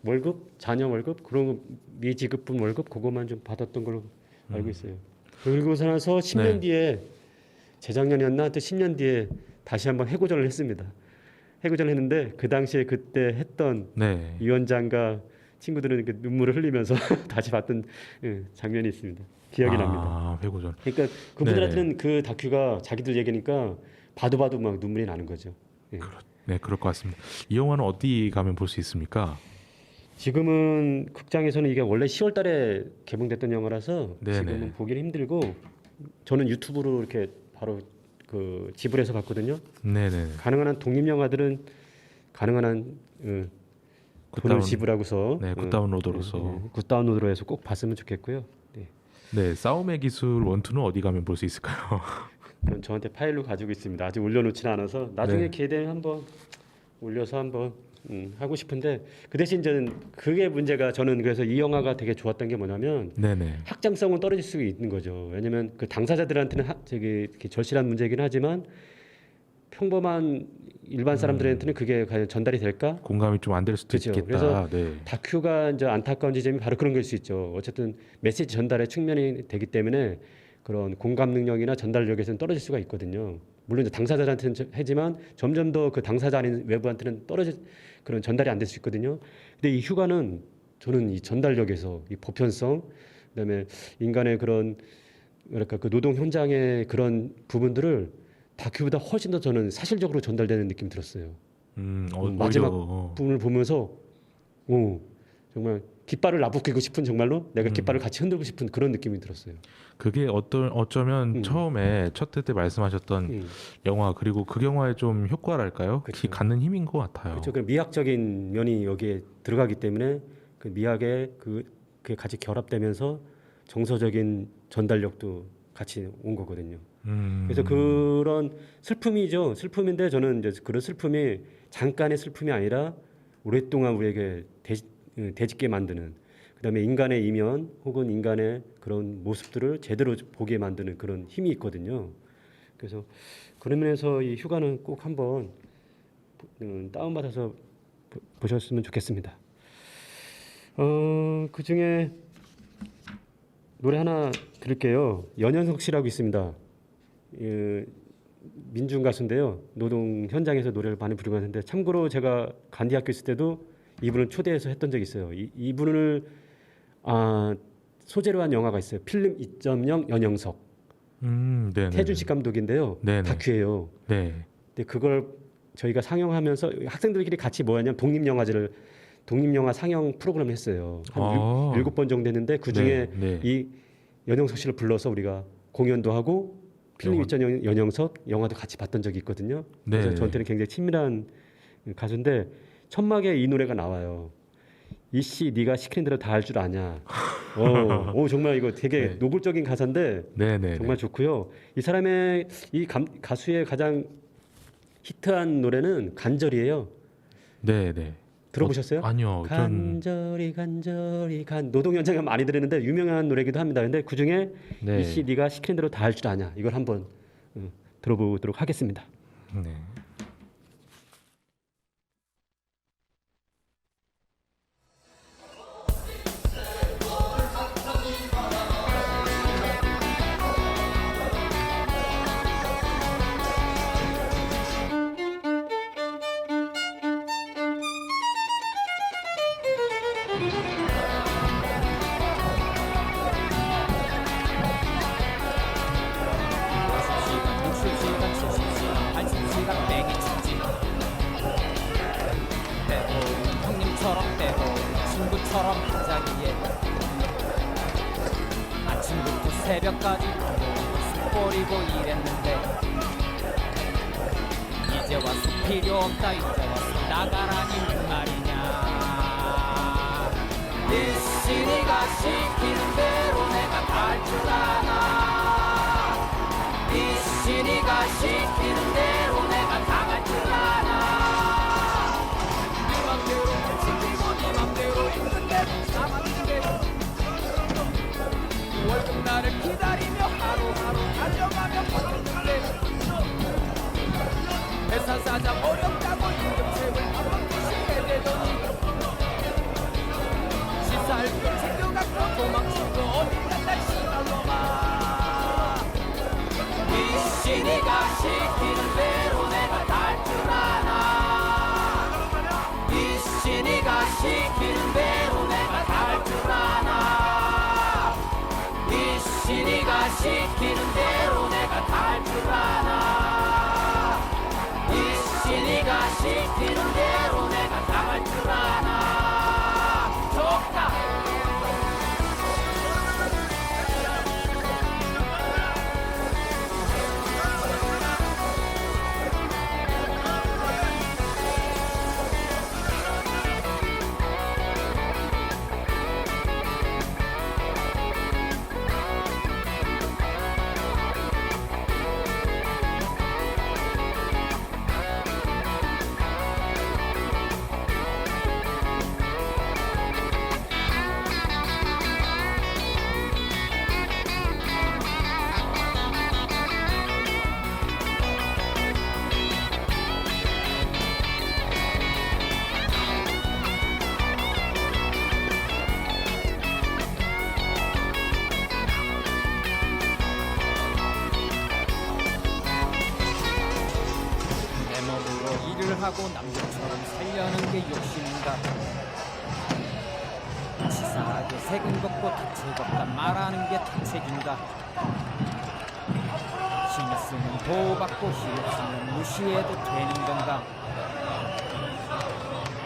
Speaker 1: 월급 자녀 월급 그런 거 미지급분 월급 그거만 좀 받았던 걸로 알고 있어요. 그리고서 나서 10년 뒤에 재작년이었나 하여튼 10년 뒤에 다시 한번 해고전을 했습니다. 해고전을 했는데 그 당시에 그때 했던 위원장과 친구들은 그 눈물을 흘리면서 다시 봤던 장면이 있습니다. 기억이 납니다.
Speaker 2: 해고전.
Speaker 1: 그러니까 그분들한테는 그 다큐가 자기들 얘기니까 봐도 막 눈물이 나는 거죠.
Speaker 2: 네, 그럴 것 같습니다. 이 영화는 어디 가면 볼 수 있습니까?
Speaker 1: 지금은 극장에서는 이게 원래 10월달에 개봉됐던 영화라서 지금은 보기는 힘들고 저는 유튜브로 이렇게 바로 그 지불해서 봤거든요.
Speaker 2: 네네.
Speaker 1: 가능한 한 독립 영화들은 가능한 한 돈을 지불하고서
Speaker 2: 굿다운로드로서
Speaker 1: 굿다운로드로 해서 꼭 봤으면 좋겠고요.
Speaker 2: 네, 싸움의 기술 1, 2는 어디 가면 볼 수 있을까요?
Speaker 1: 그건 저한테 파일로 가지고 있습니다. 아직 올려놓지는 않아서 나중에 기회 되면 한번 올려서 한번 하고 싶은데 그 대신 저는 그게 문제가 저는 그래서 이 영화가 되게 좋았던 게 뭐냐면 확장성은 떨어질 수 있는 거죠. 왜냐하면 그 당사자들한테는 이렇게 절실한 문제이긴 하지만 평범한 일반 사람들한테는 그게 과연 전달이 될까?
Speaker 2: 공감이 좀 안 될 수도 있겠다.
Speaker 1: 그래서 다큐가 이제 안타까운 지점이 바로 그런 걸 수 있죠. 어쨌든 메시지 전달의 측면이 되기 때문에 그런 공감 능력이나 전달력에서는 떨어질 수가 있거든요. 물론 이제 당사자한테는 하지만 점점 더 그 당사자 아닌 외부한테는 그런 전달이 안 될 수 있거든요. 근데 이 휴가는 저는 이 전달력에서 이 보편성, 그다음에 인간의 그런 뭐랄까 그 노동 현장의 그런 부분들을 다큐보다 훨씬 더 저는 사실적으로 전달되는 느낌이 들었어요. 마지막 부분을 보면서 정말 깃발을 나부끼고 싶은 정말로 내가 깃발을 같이 흔들고 싶은 그런 느낌이 들었어요.
Speaker 2: 그게 어쩌면 처음에 첫 회 때 말씀하셨던 영화 그리고 그 영화의 좀 효과랄까요? 그렇죠. 갖는 힘인 것 같아요.
Speaker 1: 그렇죠. 그 미학적인 면이 여기에 들어가기 때문에 그 미학에 그게 같이 결합되면서 정서적인 전달력도 같이 온 거거든요. 그래서 그런 슬픔이죠. 슬픔인데 저는 이제 그런 슬픔이 잠깐의 슬픔이 아니라 오랫동안 우리에게 되짚게 만드는 그다음에 인간의 이면 혹은 인간의 그런 모습들을 제대로 보게 만드는 그런 힘이 있거든요. 그래서 그런 면에서 이 휴가는 꼭 한번 다운받아서 보셨으면 좋겠습니다. 그 중에 노래 하나 들을게요. 연현석 씨라고 있습니다. 민중 가수인데요. 노동 현장에서 노래를 많이 부르고 하는데, 참고로 제가 간디 학교 있을 때도 이분을 초대해서 했던 적이 있어요. 이분을 소재로 한 영화가 있어요. 필름 2.0 연영석. 태준식 감독인데요.
Speaker 2: 네네.
Speaker 1: 다큐예요.
Speaker 2: 네.
Speaker 1: 근데 그걸 저희가 상영하면서 학생들끼리 같이 뭐 하냐면 독립영화 상영 프로그램을 했어요. 한 7번 정도 했는데 그 중에 이 연영석 씨를 불러서 우리가 공연도 하고 필름 2.0 연영석 영화도 같이 봤던 적이 있거든요. 그래서 저한테는 굉장히 친밀한 가수인데 천막에 이 노래가 나와요. 이씨 네가 시키는 대로 다 할 줄 아냐. 정말 이거 되게 노골적인 가사인데 정말 좋고요. 이 사람의 가수의 가장 히트한 노래는 간절이에요.
Speaker 2: 네네.
Speaker 1: 들어보셨어요?
Speaker 2: 아니요.
Speaker 1: 간절히 노동 현장에 많이 들었는데 유명한 노래기도 합니다. 근데 그 중에 이씨 네가 시키는 대로 다 할 줄 아냐. 이걸 한번 들어보도록 하겠습니다.
Speaker 2: 네.
Speaker 3: 친구처럼 하자기에 아침부터 새벽까지 술 버리고 일했는데 이제 와서 필요 없다 이제 와서 나가라니 말이냐. 이씨 네가 시키는 대로 내가 다 할 줄 아나. 이씨 네가 시키는 대로 내가 당할 줄 아나. 네 맘대로 챙기고 네 맘대로 힘든 대로 남았는 대로 월급날을 기다리며 하루하루 가져가며 버텼는데 회사 사장 어렵다고 임금책을 한번 무시해대더니 시사할 걸 챙겨갖고 도망치고 어디 간다 시발놈아. 이씨 네가 시키는 대로 내가 다 할 줄 아나. 이씨 네가 시키는 대로 내가 다 할 줄 아나. 이씨 네가 시키는 대로 내가 다 할 줄 아나. 이씨 네가 시키는 대로 내가 다 할 줄 아나. 좋다. 내 몸으로 일을 하고 남들처럼 살려는 게 욕심인가. 치사하게 색은 걷고 대책 없다 말하는 게 대책인가. 힘있으면 보호받고 힘없으면 무시해도 되는 건가.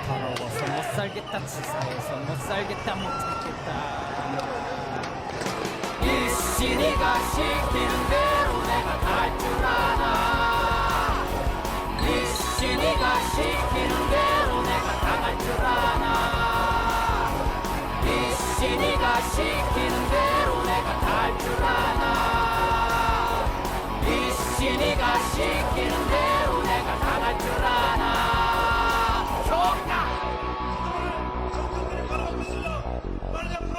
Speaker 3: 더러워서 못 살겠다 치사해서 못 살겠다 못 참겠다. 이씨 네가 시키는 대로 내가 다 할 줄 아나. 이씨 네가 시키는 대로 내가 당할 줄 아나. 이씨 네가 시키는 대로 내가 다 할 줄 아나. 이씨 네가 시키는 대로 내가 당할 줄 아나. 좋다.
Speaker 4: 말하고 있습니다. 빨리 앞으로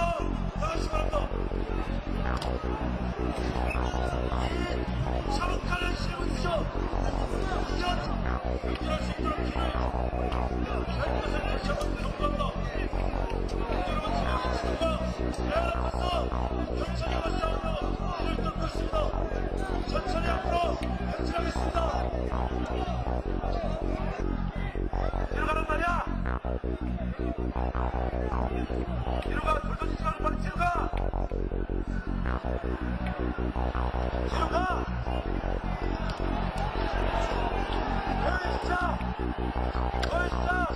Speaker 4: 나가시기 바랍니다. 들어가란 말이야. 뒤로 가. 돌돌지 말고 빨리 뒤로 가. 뒤로 가. 태연이 진짜. 너희 진짜.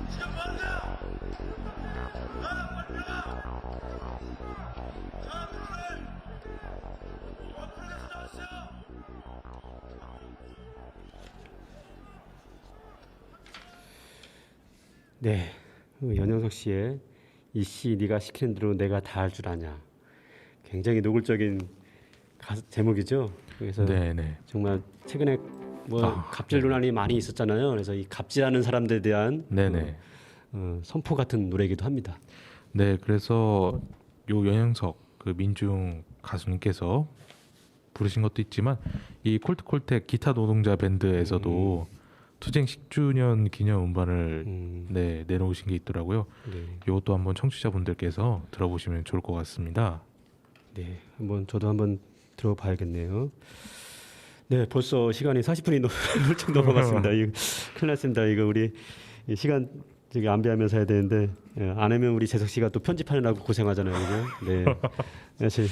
Speaker 4: 지금 뭐하는데? 가. 빨리 들어가. 자, 그래. 어플에서 나왔어요.
Speaker 1: 네, 연영석 씨의 이씨 네가 시키는 대로 내가 다 할 줄 아냐. 굉장히 노골적인 제목이죠. 그래서
Speaker 2: 네네.
Speaker 1: 정말 최근에 뭐 갑질 논란이 많이 있었잖아요. 그래서 이 갑질하는 사람들에 대한
Speaker 2: 네네.
Speaker 1: 선포 같은 노래이기도 합니다.
Speaker 2: 네, 그래서 요 연영석 그 민중 가수님께서 부르신 것도 있지만 이 콜트콜텍 기타 노동자 밴드에서도 투쟁 10주년 기념 음반을 네, 내놓으신 게 있더라고요.
Speaker 1: 네.
Speaker 2: 이것도 한번 청취자분들께서 들어보시면 좋을 것 같습니다.
Speaker 1: 네, 저도 한번 들어봐야겠네요. 네, 벌써 시간이 40분이 훌쩍 넘어갔습니다. 이거 큰일 났습니다. 이거 우리 이 시간 저기 안배하면서 해야 되는데 안 하면 우리 재석 씨가 또 편집하느라고 고생하잖아요, 그죠? 네, 사실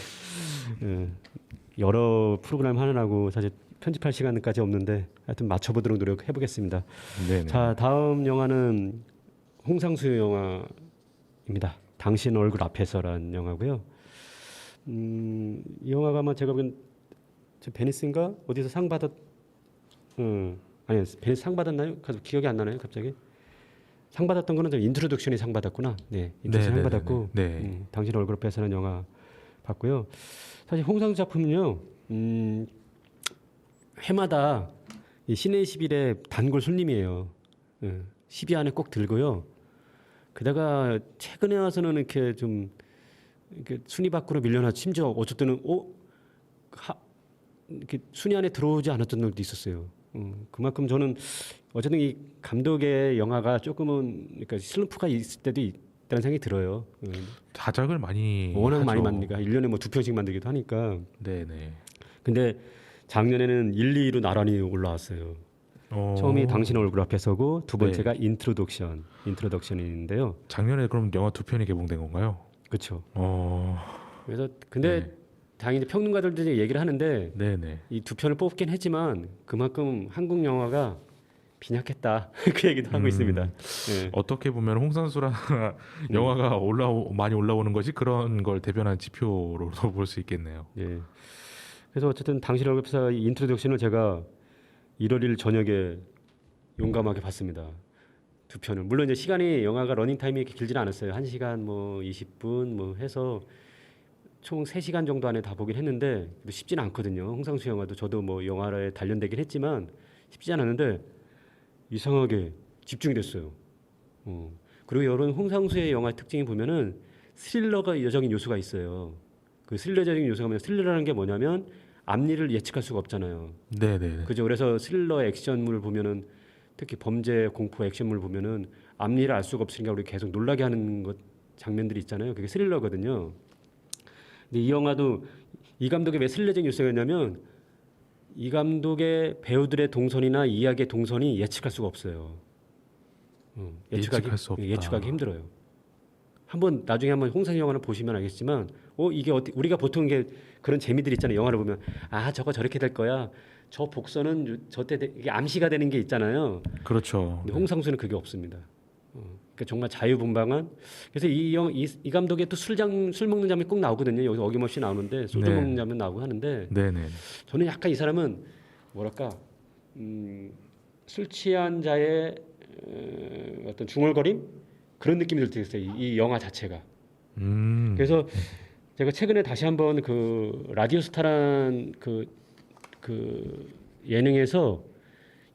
Speaker 1: 여러 프로그램 하느라고 사실 편집할 시간까지 없는데 하여튼 맞춰보도록 노력해 보겠습니다.
Speaker 2: 네네.
Speaker 1: 자, 다음 영화는 홍상수 영화입니다. 당신 얼굴 앞에서라는 영화고요. 이 영화가 아마 제가 보기엔 베니스인가 어디서 상 받았 아니 베니스 상 받았나요? 기억이 안 나나요? 갑자기 상 받았던 거는 저 인트로덕션이 상 받았구나. 네, 인트로덕션 상 받았고
Speaker 2: 네.
Speaker 1: 당신 얼굴 앞에서는 영화 봤고요. 사실 홍상수 작품은요. 해마다 이 시내 11의 단골 손님이에요. 10위 안에 꼭 들고요. 게다가 최근에 와서는 이렇게 좀 이렇게 순위 밖으로 밀려나 심지어 어쩔 때는 이렇게 순위 안에 들어오지 않았던 날도 있었어요. 그만큼 저는 어쨌든 이 감독의 영화가 조금은 그러니까 슬럼프가 있을 때도 있다는 생각이 들어요.
Speaker 2: 자작을 많이
Speaker 1: 워낙
Speaker 2: 하죠.
Speaker 1: 많이 만드니까 1년에 뭐 2편씩 만들기도 하니까.
Speaker 2: 네네.
Speaker 1: 근데 작년에는 1, 2위로 나란히 올라왔어요. 처음이 당신 얼굴 앞에 서고 두 번째가 인트로덕션인데요.
Speaker 2: 작년에 그럼 영화 2편이 개봉된 건가요?
Speaker 1: 그렇죠. 그래서 근데
Speaker 2: 네.
Speaker 1: 당연히 평론가들도 얘기를 하는데
Speaker 2: 네네.
Speaker 1: 이 2편을 뽑긴 했지만 그만큼 한국 영화가 빈약했다 그 얘기도 하고 있습니다. 네.
Speaker 2: 어떻게 보면 홍상수라는 영화가 많이 올라오는 것이 그런 걸 대변한 지표로도 볼 수 있겠네요.
Speaker 1: 예. 그래서 어쨌든 당신 얼굴 앞에서 이 인트로덕션을 제가 1월 1일 저녁에 용감하게 봤습니다. 2편을. 물론 이제 시간이 영화가 러닝 타임이 이렇게 길지는 않았어요. 1시간 뭐 20분 뭐 해서 총 3시간 정도 안에 다 보긴 했는데 쉽지는 않거든요. 홍상수 영화도 저도 뭐 영화에 단련되긴 했지만 쉽지 않았는데 이상하게 집중이 됐어요. 그리고 이런 홍상수의 영화 특징이 보면은 스릴러가 여적인 요소가 있어요. 그 스릴러적인 요소가 뭐냐면 스릴러라는 게 뭐냐면 앞일을 예측할 수가 없잖아요.
Speaker 2: 네네.
Speaker 1: 그죠. 그래서 스릴러 액션물을 보면은 특히 범죄 공포 액션물 보면은 앞일을 알 수가 없으니까 우리 계속 놀라게 하는 것 장면들이 있잖아요. 그게 스릴러거든요. 근데 이 영화도 이 감독의 왜 스릴러적인 요소였냐면 이 감독의 배우들의 동선이나 이야기의 동선이 예측할 수가 없어요.
Speaker 2: 예측할 수 없다.
Speaker 1: 예측하기 힘들어요. 나중에 한번 홍상수 영화를 보시면 알겠지만, 이게 우리가 보통 이게 그런 재미들 있잖아요. 영화를 보면 저거 저렇게 될 거야. 저 복선은 저때 이게 암시가 되는 게 있잖아요.
Speaker 2: 그렇죠.
Speaker 1: 근데 홍상수는 그게 없습니다. 그러니까 정말 자유분방한. 그래서 이 감독의 또 술 먹는 장면 꼭 나오거든요. 여기서 어김없이 나오는데 소주
Speaker 2: 네.
Speaker 1: 먹는 장면 나오고 하는데
Speaker 2: 네네.
Speaker 1: 저는 약간 이 사람은 뭐랄까 술 취한 자의 어떤 중얼거림 그런 느낌이 들었어요. 이 영화 자체가. 그래서 제가 최근에 다시 한번 그 라디오스타란 그 예능에서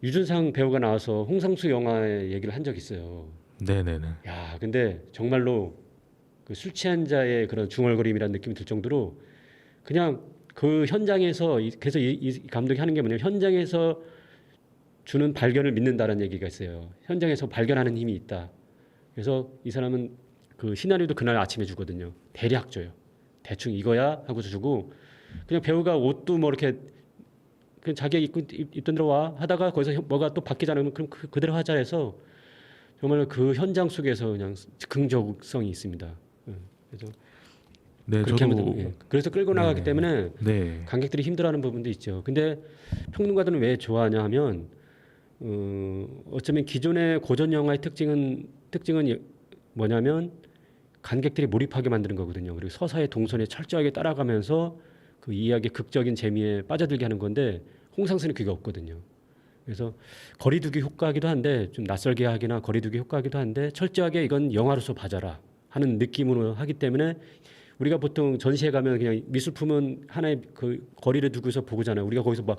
Speaker 1: 유준상 배우가 나와서 홍상수 영화의 얘기를 한 적이 있어요.
Speaker 2: 네네네.
Speaker 1: 야, 근데 정말로 그 술 취한 자의 그런 중얼거림이라는 느낌이 들 정도로 그냥 그 현장에서 그래서 이 감독이 하는 게 뭐냐면 현장에서 주는 발견을 믿는다라는 얘기가 있어요. 현장에서 발견하는 힘이 있다. 그래서 이 사람은 그 시나리오도 그날 아침에 주거든요. 대략 줘요. 대충 이거야 하고서 주고 그냥 배우가 옷도 뭐 이렇게 그냥 자기가 입던 대로 와 하다가 거기서 뭐가 또 바뀌잖아요. 그럼 그대로 하자 해서 정말 그 현장 속에서 그냥 즉흥적성이 있습니다. 그래서
Speaker 2: 네,
Speaker 1: 그렇게
Speaker 2: 저도
Speaker 1: 하면 그래서 끌고 나가기 때문에
Speaker 2: 네.
Speaker 1: 관객들이 힘들어하는 부분도 있죠. 근데 평론가들은 왜 좋아하냐 하면 어쩌면 기존의 고전 영화의 특징은 뭐냐면 관객들이 몰입하게 만드는 거거든요. 그리고 서사의 동선에 철저하게 따라가면서 그 이야기의 극적인 재미에 빠져들게 하는 건데 홍상수는 그게 없거든요. 그래서 거리두기 효과이기도 한데 좀 낯설게 하기나 거리두기 효과이기도 한데 철저하게 이건 영화로서 봐줘라 하는 느낌으로 하기 때문에 우리가 보통 전시회 가면 그냥 미술품은 하나의 그 거리를 두고서 보고잖아요. 우리가 거기서 막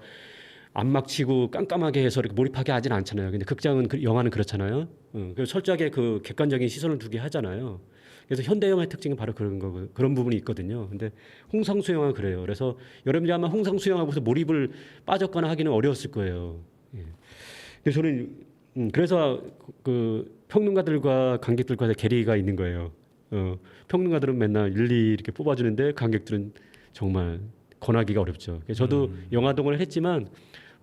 Speaker 1: 안막 치고 깜깜하게 해서 이렇게 몰입하게 하진 않잖아요. 근데 극장은 영화는 그렇잖아요. 그래서 철저하게 그 객관적인 시선을 두게 하잖아요. 그래서 현대 영화의 특징은 바로 그런 거고 그런 부분이 있거든요. 근데 홍상수 영화는 그래요. 그래서 여러분들이 아마 홍상수 영화 보고서 몰입을 빠졌거나 하기는 어려웠을 거예요. 예. 그래서 저는 그래서 그 평론가들과 관객들과의 괴리가 있는 거예요. 평론가들은 맨날 일일이 이렇게 뽑아주는데 관객들은 정말 권하기가 어렵죠. 저도 영화동을 했지만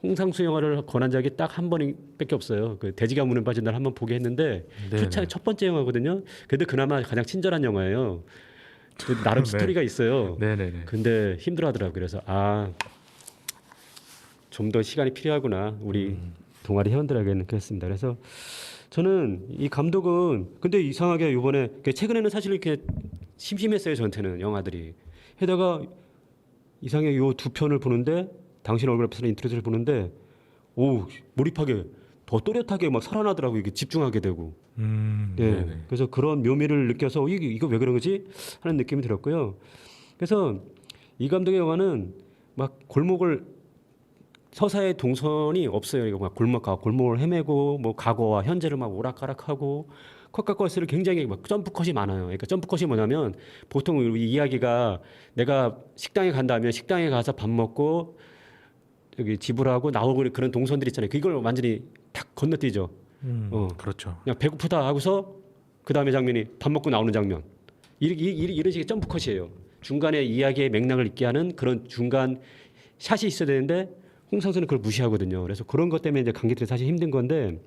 Speaker 1: 홍상수 영화를 권한 적이 딱 한 번밖에 없어요. 그 돼지가 무는 빠진 날 한번 보게 했는데 주차의 첫 번째 영화거든요. 그래도 그나마 가장 친절한 영화예요. 나름 스토리가 있어요.
Speaker 2: 네네네.
Speaker 1: 근데 힘들어하더라고요. 그래서 좀 더 시간이 필요하구나 우리 동아리 회원들에게는 그랬습니다. 그래서 저는 이 감독은 근데 이상하게 이번에 최근에는 사실 이렇게 심심했어요. 저한테는 영화들이 해다가 이상하게 요 두 편을 보는데 당신 얼굴 앞에서 인트로를 보는데 오 몰입하게 더 또렷하게 막 살아나더라고요. 이게 집중하게 되고 예. 그래서 그런 묘미를 느껴서 이거 왜 그런 거지 하는 느낌이 들었고요. 그래서 이 감독의 영화는 막 골목을 서사의 동선이 없어요. 이거 막 골목을 헤매고 뭐 과거와 현재를 막 오락가락하고 컷과 컷을 굉장히 막 점프 컷이 많아요. 그러니까 점프 컷이 뭐냐면 보통 이 이야기가 내가 식당에 간다면 식당에 가서 밥 먹고 여기 지불하고 나오고 그런 동선들 있잖아요. 이걸 완전히 탁 건너뛰죠.
Speaker 2: 그렇죠.
Speaker 1: 그냥 배고프다 하고서 그 다음에 장면이 밥 먹고 나오는 장면. 이런 식의 점프 컷이에요. 중간에 이야기의 맥락을 있게 하는 그런 중간 샷이 있어야 되는데 홍상수는 그걸 무시하거든요. 그래서 그런 것 때문에 이제 관객들이 사실 힘든 건데,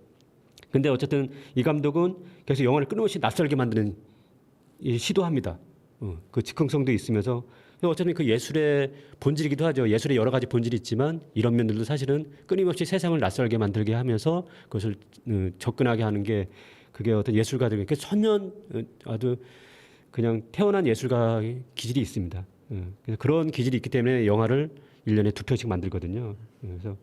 Speaker 1: 근데 어쨌든 이 감독은 계속 영화를 끊임없이 낯설게 만드는 시도합니다. 그 즉흥성도 있으면서 어쨌든 그 예술의 본질이기도 하죠. 예술의 여러 가지 본질이 있지만 이런 면들도 사실은 끊임없이 세상을 낯설게 만들게 하면서 그것을 접근하게 하는 게 그게 어떤 예술가들 천년 아주 그냥 태어난 예술가의 기질이 있습니다. 그래서 그런 기질이 있기 때문에 영화를 1년에 2편씩 만들거든요. 그래서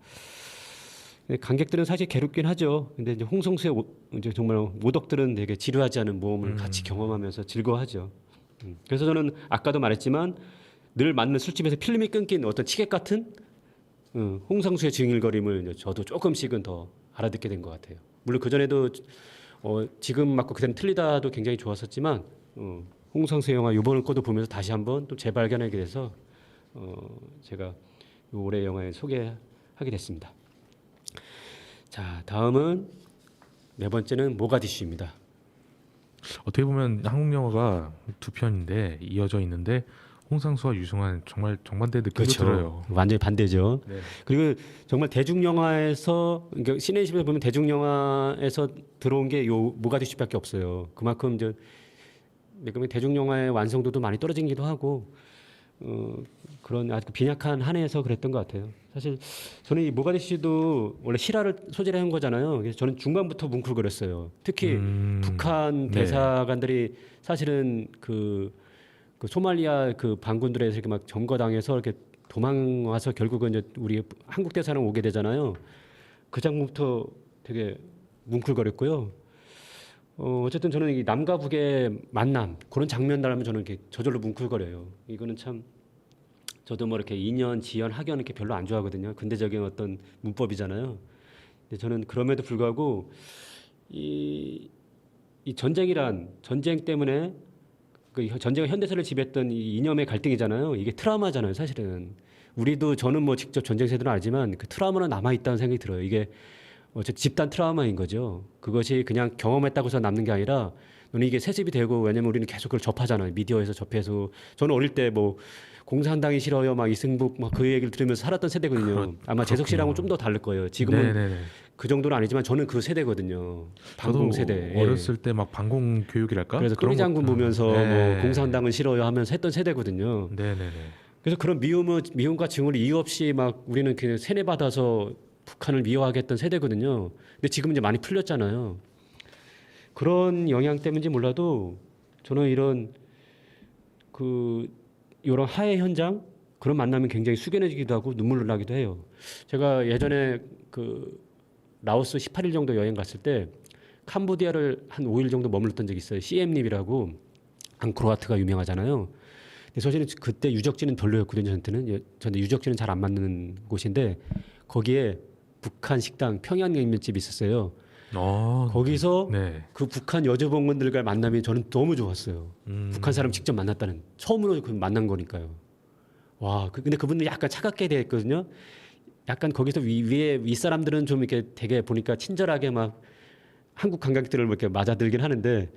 Speaker 1: 관객들은 사실 괴롭긴 하죠. 근데 이제 홍성수의 이제 정말 모독들은 되게 지루하지 않은 모험을 같이 경험하면서 즐거워하죠. 그래서 저는 아까도 말했지만 늘 맞는 술집에서 필름이 끊긴 어떤 치객 같은 홍상수의 징일거림을 저도 조금씩은 더 알아듣게 된 것 같아요. 물론 그 전에도 지금 맞고 그때는 틀리다도 굉장히 좋았었지만 홍상수의 영화 이번 거도 보면서 다시 한번 또 재발견하게 돼서 제가 올해 영화에 소개하게 됐습니다. 자, 다음은 네 번째는 모가디슈입니다.
Speaker 2: 어떻게 보면 한국 영화가 두 편인데 이어져 있는데 홍상수와 유승환 정말 정반대 느낌이
Speaker 1: 그렇죠.
Speaker 2: 들어요.
Speaker 1: 완전히 반대죠.
Speaker 2: 네.
Speaker 1: 그리고 정말 대중영화에서 그러니까 시네집에서 보면 대중영화에서 들어온 게 요 모가디슈밖에 없어요. 그만큼 이제 대중영화의 완성도도 많이 떨어지기도 하고 그런 아주 빈약한 한 해에서 그랬던 것 같아요. 사실 저는 이 모가디슈도 원래 실화를 소재로 한 거잖아요. 그래서 저는 중반부터 뭉클거렸어요. 특히 북한 대사관들이 사실은 그 소말리아 그 반군들에서 이렇게 막 점거당해서 이렇게 도망와서 결국은 이제 우리 한국 대사는 오게 되잖아요. 그 장면부터 되게 뭉클거렸고요. 어쨌든 저는 이 남과 북의 만남 그런 장면 나라면 저는 이렇게 저절로 뭉클거려요. 이거는 참 저도 뭐 이렇게 인연, 지연, 학연 이렇게 별로 안 좋아하거든요. 근대적인 어떤 문법이잖아요. 근데 저는 그럼에도 불구하고 이 전쟁 때문에 그 전쟁의 현대사를 지배했던 이 이념의 갈등이잖아요. 이게 트라우마잖아요, 사실은. 저는 뭐 직접 전쟁 세대는 알지만 그 트라우마는 남아 있다는 생각이 들어요. 이게 어쨌든 집단 트라우마인 거죠. 그것이 그냥 경험했다고 해서 남는 게 아니라 너는 이게 세습이 되고, 왜냐면 우리는 계속 그걸 접하잖아요. 미디어에서 접해서. 저는 어릴 때 뭐 공산당이 싫어요, 막 이승복 막 그 얘기를 들으면서 살았던 세대거든요. 아마 재석 씨랑은 좀 더 다를 거예요. 지금은
Speaker 2: 네네네.
Speaker 1: 그 정도는 아니지만 저는 그 세대거든요. 방공 세대. 예.
Speaker 2: 어렸을 때 막 방공 교육이랄까?
Speaker 1: 그래서
Speaker 2: 그런
Speaker 1: 또리장군
Speaker 2: 것들.
Speaker 1: 보면서
Speaker 2: 네.
Speaker 1: 뭐 공산당은 싫어요 하면서 했던 세대거든요.
Speaker 2: 네네네.
Speaker 1: 그래서 그런 미움과 증오를 이유 없이 막 우리는 그냥 세뇌받아서 북한을 미워하겠던 세대거든요. 근데 지금 이제 많이 풀렸잖아요. 그런 영향 때문인지 몰라도 저는 이런 하해 현장 그런 만나면 굉장히 숙연해지기도 하고 눈물 나기도 해요. 제가 예전에 그 라오스 18일 정도 여행 갔을 때 캄보디아를 한 5일 정도 머물렀던 적이 있어요. 시엠립이라고 앙코르와트가 유명하잖아요. 근데 사실은 그때 유적지는 별로였거든요. 저한테 유적지는 잘 안 맞는 곳인데 거기에 북한 식당 평양냉면집이 있었어요. 거기서
Speaker 2: 네.
Speaker 1: 그 북한 여주봉건들과 만남이 저는 너무 좋았어요. 북한 사람 직접 만났다는 처음으로 그 만난 거니까요. 와, 근데 그분들 약간 차갑게 대했거든요. 약간 거기서 위에 윗사람들은 좀 이렇게 되게 보니까 친절하게 막 한국 관광객들을 이렇게 맞아들긴 하는데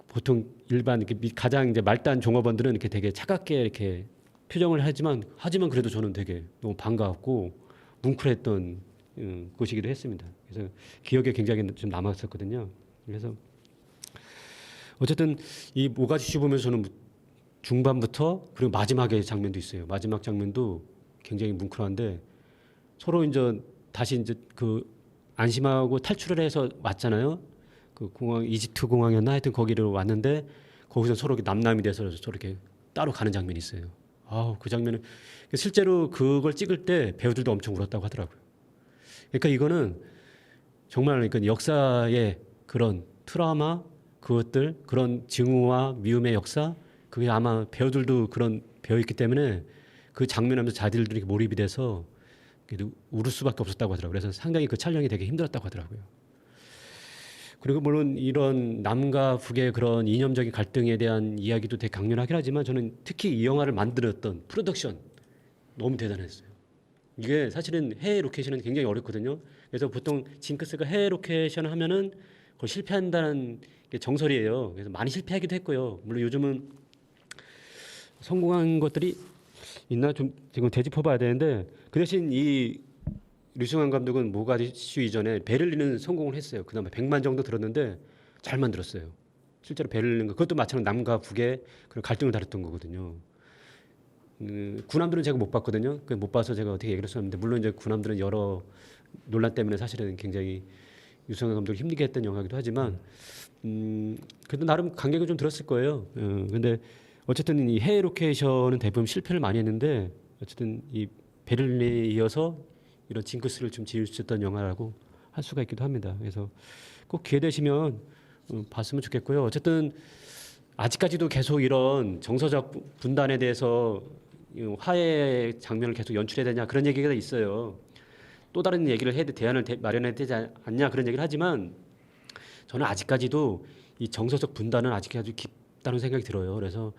Speaker 1: 보통 일반 이렇게 가장 이제 말단 종업원들은 이렇게 되게 차갑게 이렇게 표정을 하지만 그래도 저는 되게 너무 반가웠고 뭉클했던 곳이기도 했습니다. 그래서 기억에 굉장히 좀 남았었거든요. 그래서 어쨌든 이 모가디슈 보면서 저는 중반부터 그리고 마지막의 장면도 있어요. 마지막 장면도 굉장히 뭉클한데 서로 이제 다시 이제 그 안심하고 탈출을 해서 왔잖아요. 그 공항 이집트 공항이었나 하여튼 거기를 왔는데 거기서 서로 남남이 돼서 저렇게 따로 가는 장면이 있어요. 그 장면은 실제로 그걸 찍을 때 배우들도 엄청 울었다고 하더라고요. 그러니까 이거는 정말 그러니까 역사의 그런 트라우마 그것들 그런 증오와 미움의 역사 그게 아마 배우들도 그런 배워있기 때문에 그 장면하면서 자들들이 몰입이 돼서 울을 수밖에 없었다고 하더라고요. 그래서 상당히 그 촬영이 되게 힘들었다고 하더라고요. 그리고 물론 이런 남과 북의 그런 이념적인 갈등에 대한 이야기도 되게 강렬하긴 하지만 저는 특히 이 영화를 만들었던 프로덕션 너무 대단했어요. 이게 사실은 해외 로케이션은 굉장히 어렵거든요. 그래서 보통 징크스가 해외 로케이션 하면은 그걸 실패한다는 게 정설이에요. 그래서 많이 실패하기도 했고요. 물론 요즘은 성공한 것들이 있나 좀 지금 되짚어봐야 되는데 그 대신 이 류승환 감독은 모가디슈 이전에 베를린은 성공을 했어요. 그나마 100만 정도 들었는데 잘 만들었어요. 실제로 베를린 그것도 마찬가지로 남과 북의 그런 갈등을 다뤘던 거거든요. 군함들은 제가 못 봤거든요. 못 봐서 제가 어떻게 얘기를 했었는데 물론 이제 군함들은 여러 논란 때문에 사실은 굉장히 류승환 감독을 힘들게 했던 영화이기도 하지만 그래도 나름 감격을 좀 들었을 거예요. 근데 어쨌든 이 해외 로케이션은 대부분 실패를 많이 했는데 어쨌든 이 베를린에 이어서 이런 징크스를 좀 지을 수 있었던 영화라고 할 수가 있기도 합니다. 그래서 꼭 기회 되시면 봤으면 좋겠고요. 어쨌든 아직까지도 계속 이런 정서적 분단에 대해서 화해 장면을 계속 연출해야 되냐 그런 얘기가 있어요. 또 다른 얘기를 대안을 마련해야 되지 않냐 그런 얘기를 하지만 저는 아직까지도 이 정서적 분단은 아직 아주 깊다는 생각이 들어요. 그래서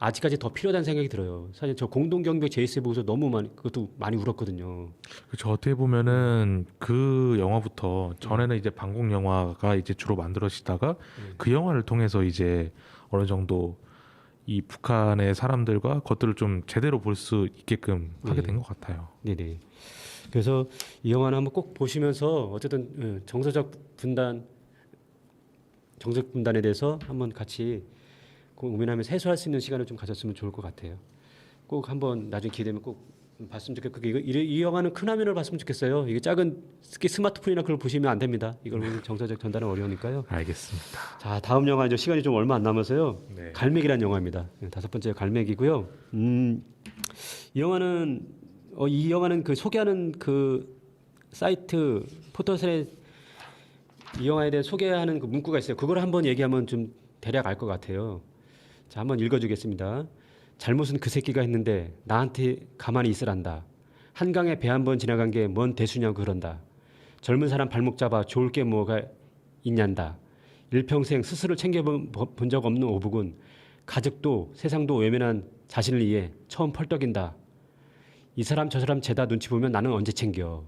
Speaker 1: 아직까지 더 필요하다는 생각이 들어요. 사실 저 공동경비역 제이스 보고서 그것도 많이 울었거든요.
Speaker 2: 그렇죠. 어떻게 보면은 그 영화부터 전에는 이제 방공 영화가 이제 주로 만들어지다가 그 영화를 통해서 이제 어느 정도 이 북한의 사람들과 것들을 좀 제대로 볼 수 있게끔 하게 된 것 같아요.
Speaker 1: 네네. 그래서 이 영화는 한번 꼭 보시면서 어쨌든 정서적 분단에 대해서 한번 같이 고민하면서 해소할 수 있는 시간을 좀 가졌으면 좋을 것 같아요. 꼭 한번 나중에 기회되면 꼭 봤으면 좋겠고 이 영화는 큰 화면을 봤으면 좋겠어요. 이게 작은 스마트폰이나 그걸 보시면 안 됩니다. 이걸 보면 정서적 전달은 어려우니까요.
Speaker 2: 알겠습니다.
Speaker 1: 자, 다음 영화 이제 시간이 좀 얼마 안 남아서요.
Speaker 2: 네.
Speaker 1: 갈매기라는 영화입니다. 5번째 갈매기고요. 이 영화는 그 소개하는 그 사이트 포털에 이 영화에 대해 소개하는 그 문구가 있어요. 그걸 한번 얘기하면 좀 대략 알 것 같아요. 자, 한번 읽어주겠습니다. 잘못은 그 새끼가 했는데 나한테 가만히 있으란다. 한강에 배 한 번 지나간 게 뭔 대수냐고 그런다. 젊은 사람 발목 잡아 좋을 게 뭐가 있냔다. 일평생 스스로 챙겨본 적 없는 오북은 가족도 세상도 외면한 자신을 위해 처음 펄떡인다. 이 사람 저 사람 죄다 눈치 보면 나는 언제 챙겨.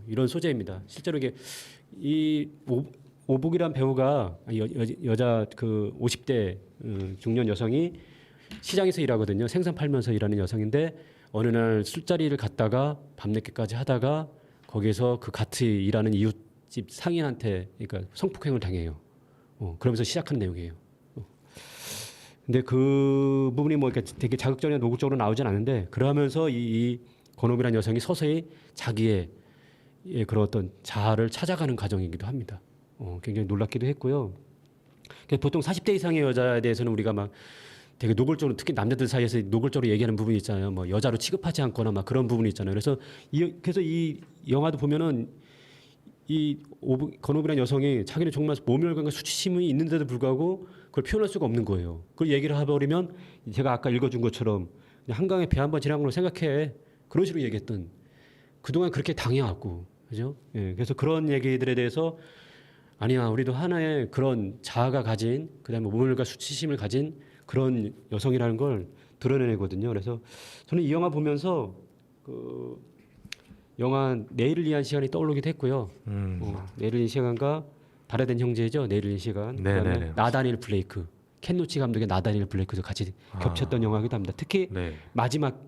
Speaker 1: 이런 소재입니다. 실제로 이게 이 오북이란 배우가 여자 그 50대 중년 여성이 시장에서 일하거든요. 생선 팔면서 일하는 여성인데 어느 날 술자리를 갔다가 밤늦게까지 하다가 거기에서 그 같이 일하는 이웃집 상인한테 그러니까 성폭행을 당해요. 그러면서 시작하는 내용이에요. 근데 그 부분이 뭐 이렇게 되게 자극적이나 노골적으로 나오진 않은데 그러면서 이 권오비라는 여성이 서서히 자기의 그런 어떤 자아를 찾아가는 과정이기도 합니다. 굉장히 놀랍기도 했고요. 보통 40대 이상의 여자에 대해서는 우리가 막 되게 노골적으로 특히 남자들 사이에서 노골적으로 얘기하는 부분이 있잖아요. 뭐 여자로 취급하지 않거나 막 그런 부분이 있잖아요. 그래서 이 영화도 보면은 이 권오비라는 여성이 자기는 정말 모멸감과 수치심이 있는데도 불구하고 그걸 표현할 수가 없는 거예요. 그걸 얘기를 해버리면 제가 아까 읽어준 것처럼 그냥 한강에 배 한 번 지나간 걸로 생각해. 그런 식으로 얘기했던 그동안 그렇게 당해왔고 그죠? 예, 그래서 그런 얘기들에 대해서 아니야 우리도 하나의 그런 자아가 가진 그다음에 모멸과 수치심을 가진 그런 여성이라는 걸 드러내거든요. 그래서 저는 이 영화 보면서 그 영화 내일을 위한 시간이 떠오르기도 했고요. 내일을 위한 시간과 발화된 형제죠. 내일을 위한 시간. 그다음에 나다니엘 블레이크, 켄 노치 감독의 나다니엘 블레이크도 같이 겹쳤던 영화이기도 합니다. 특히 마지막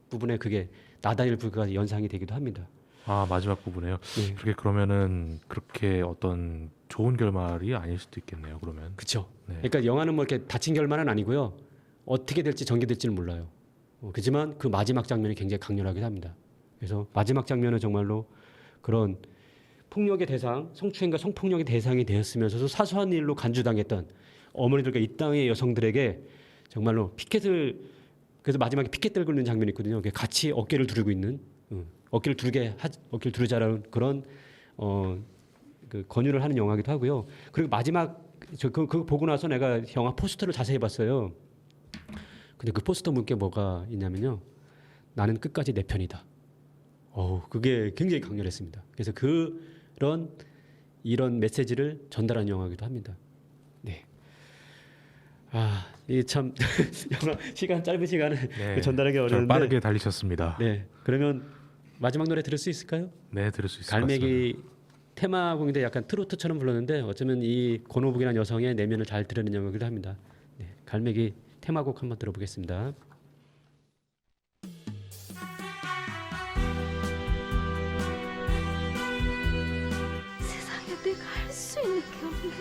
Speaker 1: 부분에 그게 나다니엘 블레이크가 연상이 되기도 합니다.
Speaker 2: 아 마지막 부분에요.
Speaker 1: 네.
Speaker 2: 그렇게 그러면은 그렇게 어떤 좋은 결말이 아닐 수도 있겠네요. 그러면.
Speaker 1: 그렇죠.
Speaker 2: 네.
Speaker 1: 그러니까 영화는 뭐 이렇게 다친 결말은 아니고요. 어떻게 될지 전개될지는 몰라요. 그렇지만 그 마지막 장면이 굉장히 강렬하기도 합니다. 그래서 마지막 장면은 정말로 그런 폭력의 대상, 성추행과 성폭력의 대상이 되었으면서도 사소한 일로 간주당했던 어머니들과 이 땅의 여성들에게 정말로 피켓을 그래서 마지막에 피켓 들고 있는 장면이 있거든요. 같이 어깨를 두르고 있는 어깨를 두르자라는 그런 그 권유를 하는 영화이기도 하고요. 그리고 마지막 그거 보고 나서 내가 영화 포스터를 자세히 봤어요. 근데 그 포스터 문게 뭐가 있냐면요. 나는 끝까지 내 편이다. 그게 굉장히 강렬했습니다. 그래서 이런 메시지를 전달하는 영화이기도 합니다. 네. 이 참 영화 짧은 시간에 전달하기 어려운데
Speaker 2: 빠르게 달리셨습니다.
Speaker 1: 네. 그러면 마지막 노래 들을 수 있을까요?
Speaker 2: 네, 들을 수 있을 것 같습니다.
Speaker 1: 갈매기 테마곡인데 약간 트로트처럼 불렀는데 어쩌면 이 권오북이라는 여성의 내면을 잘 드러내는 영화이기도 합니다. 네. 갈매기 테마곡 한번 들어보겠습니다.
Speaker 5: 세상에 내가 할 수 있는 게 없네.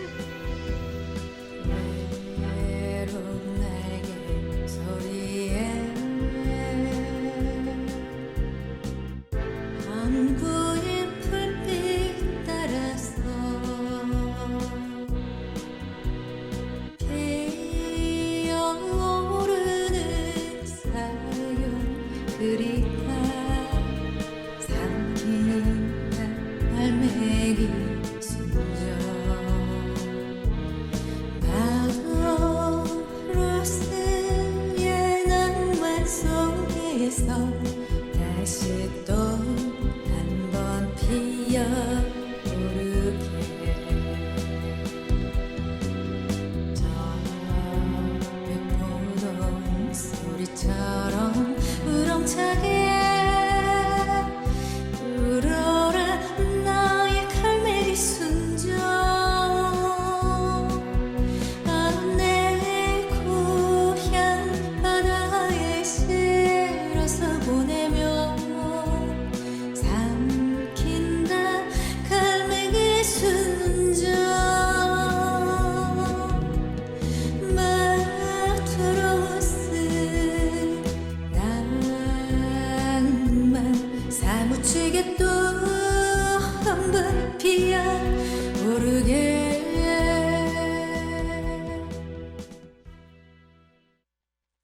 Speaker 6: 외로운 내게 소리에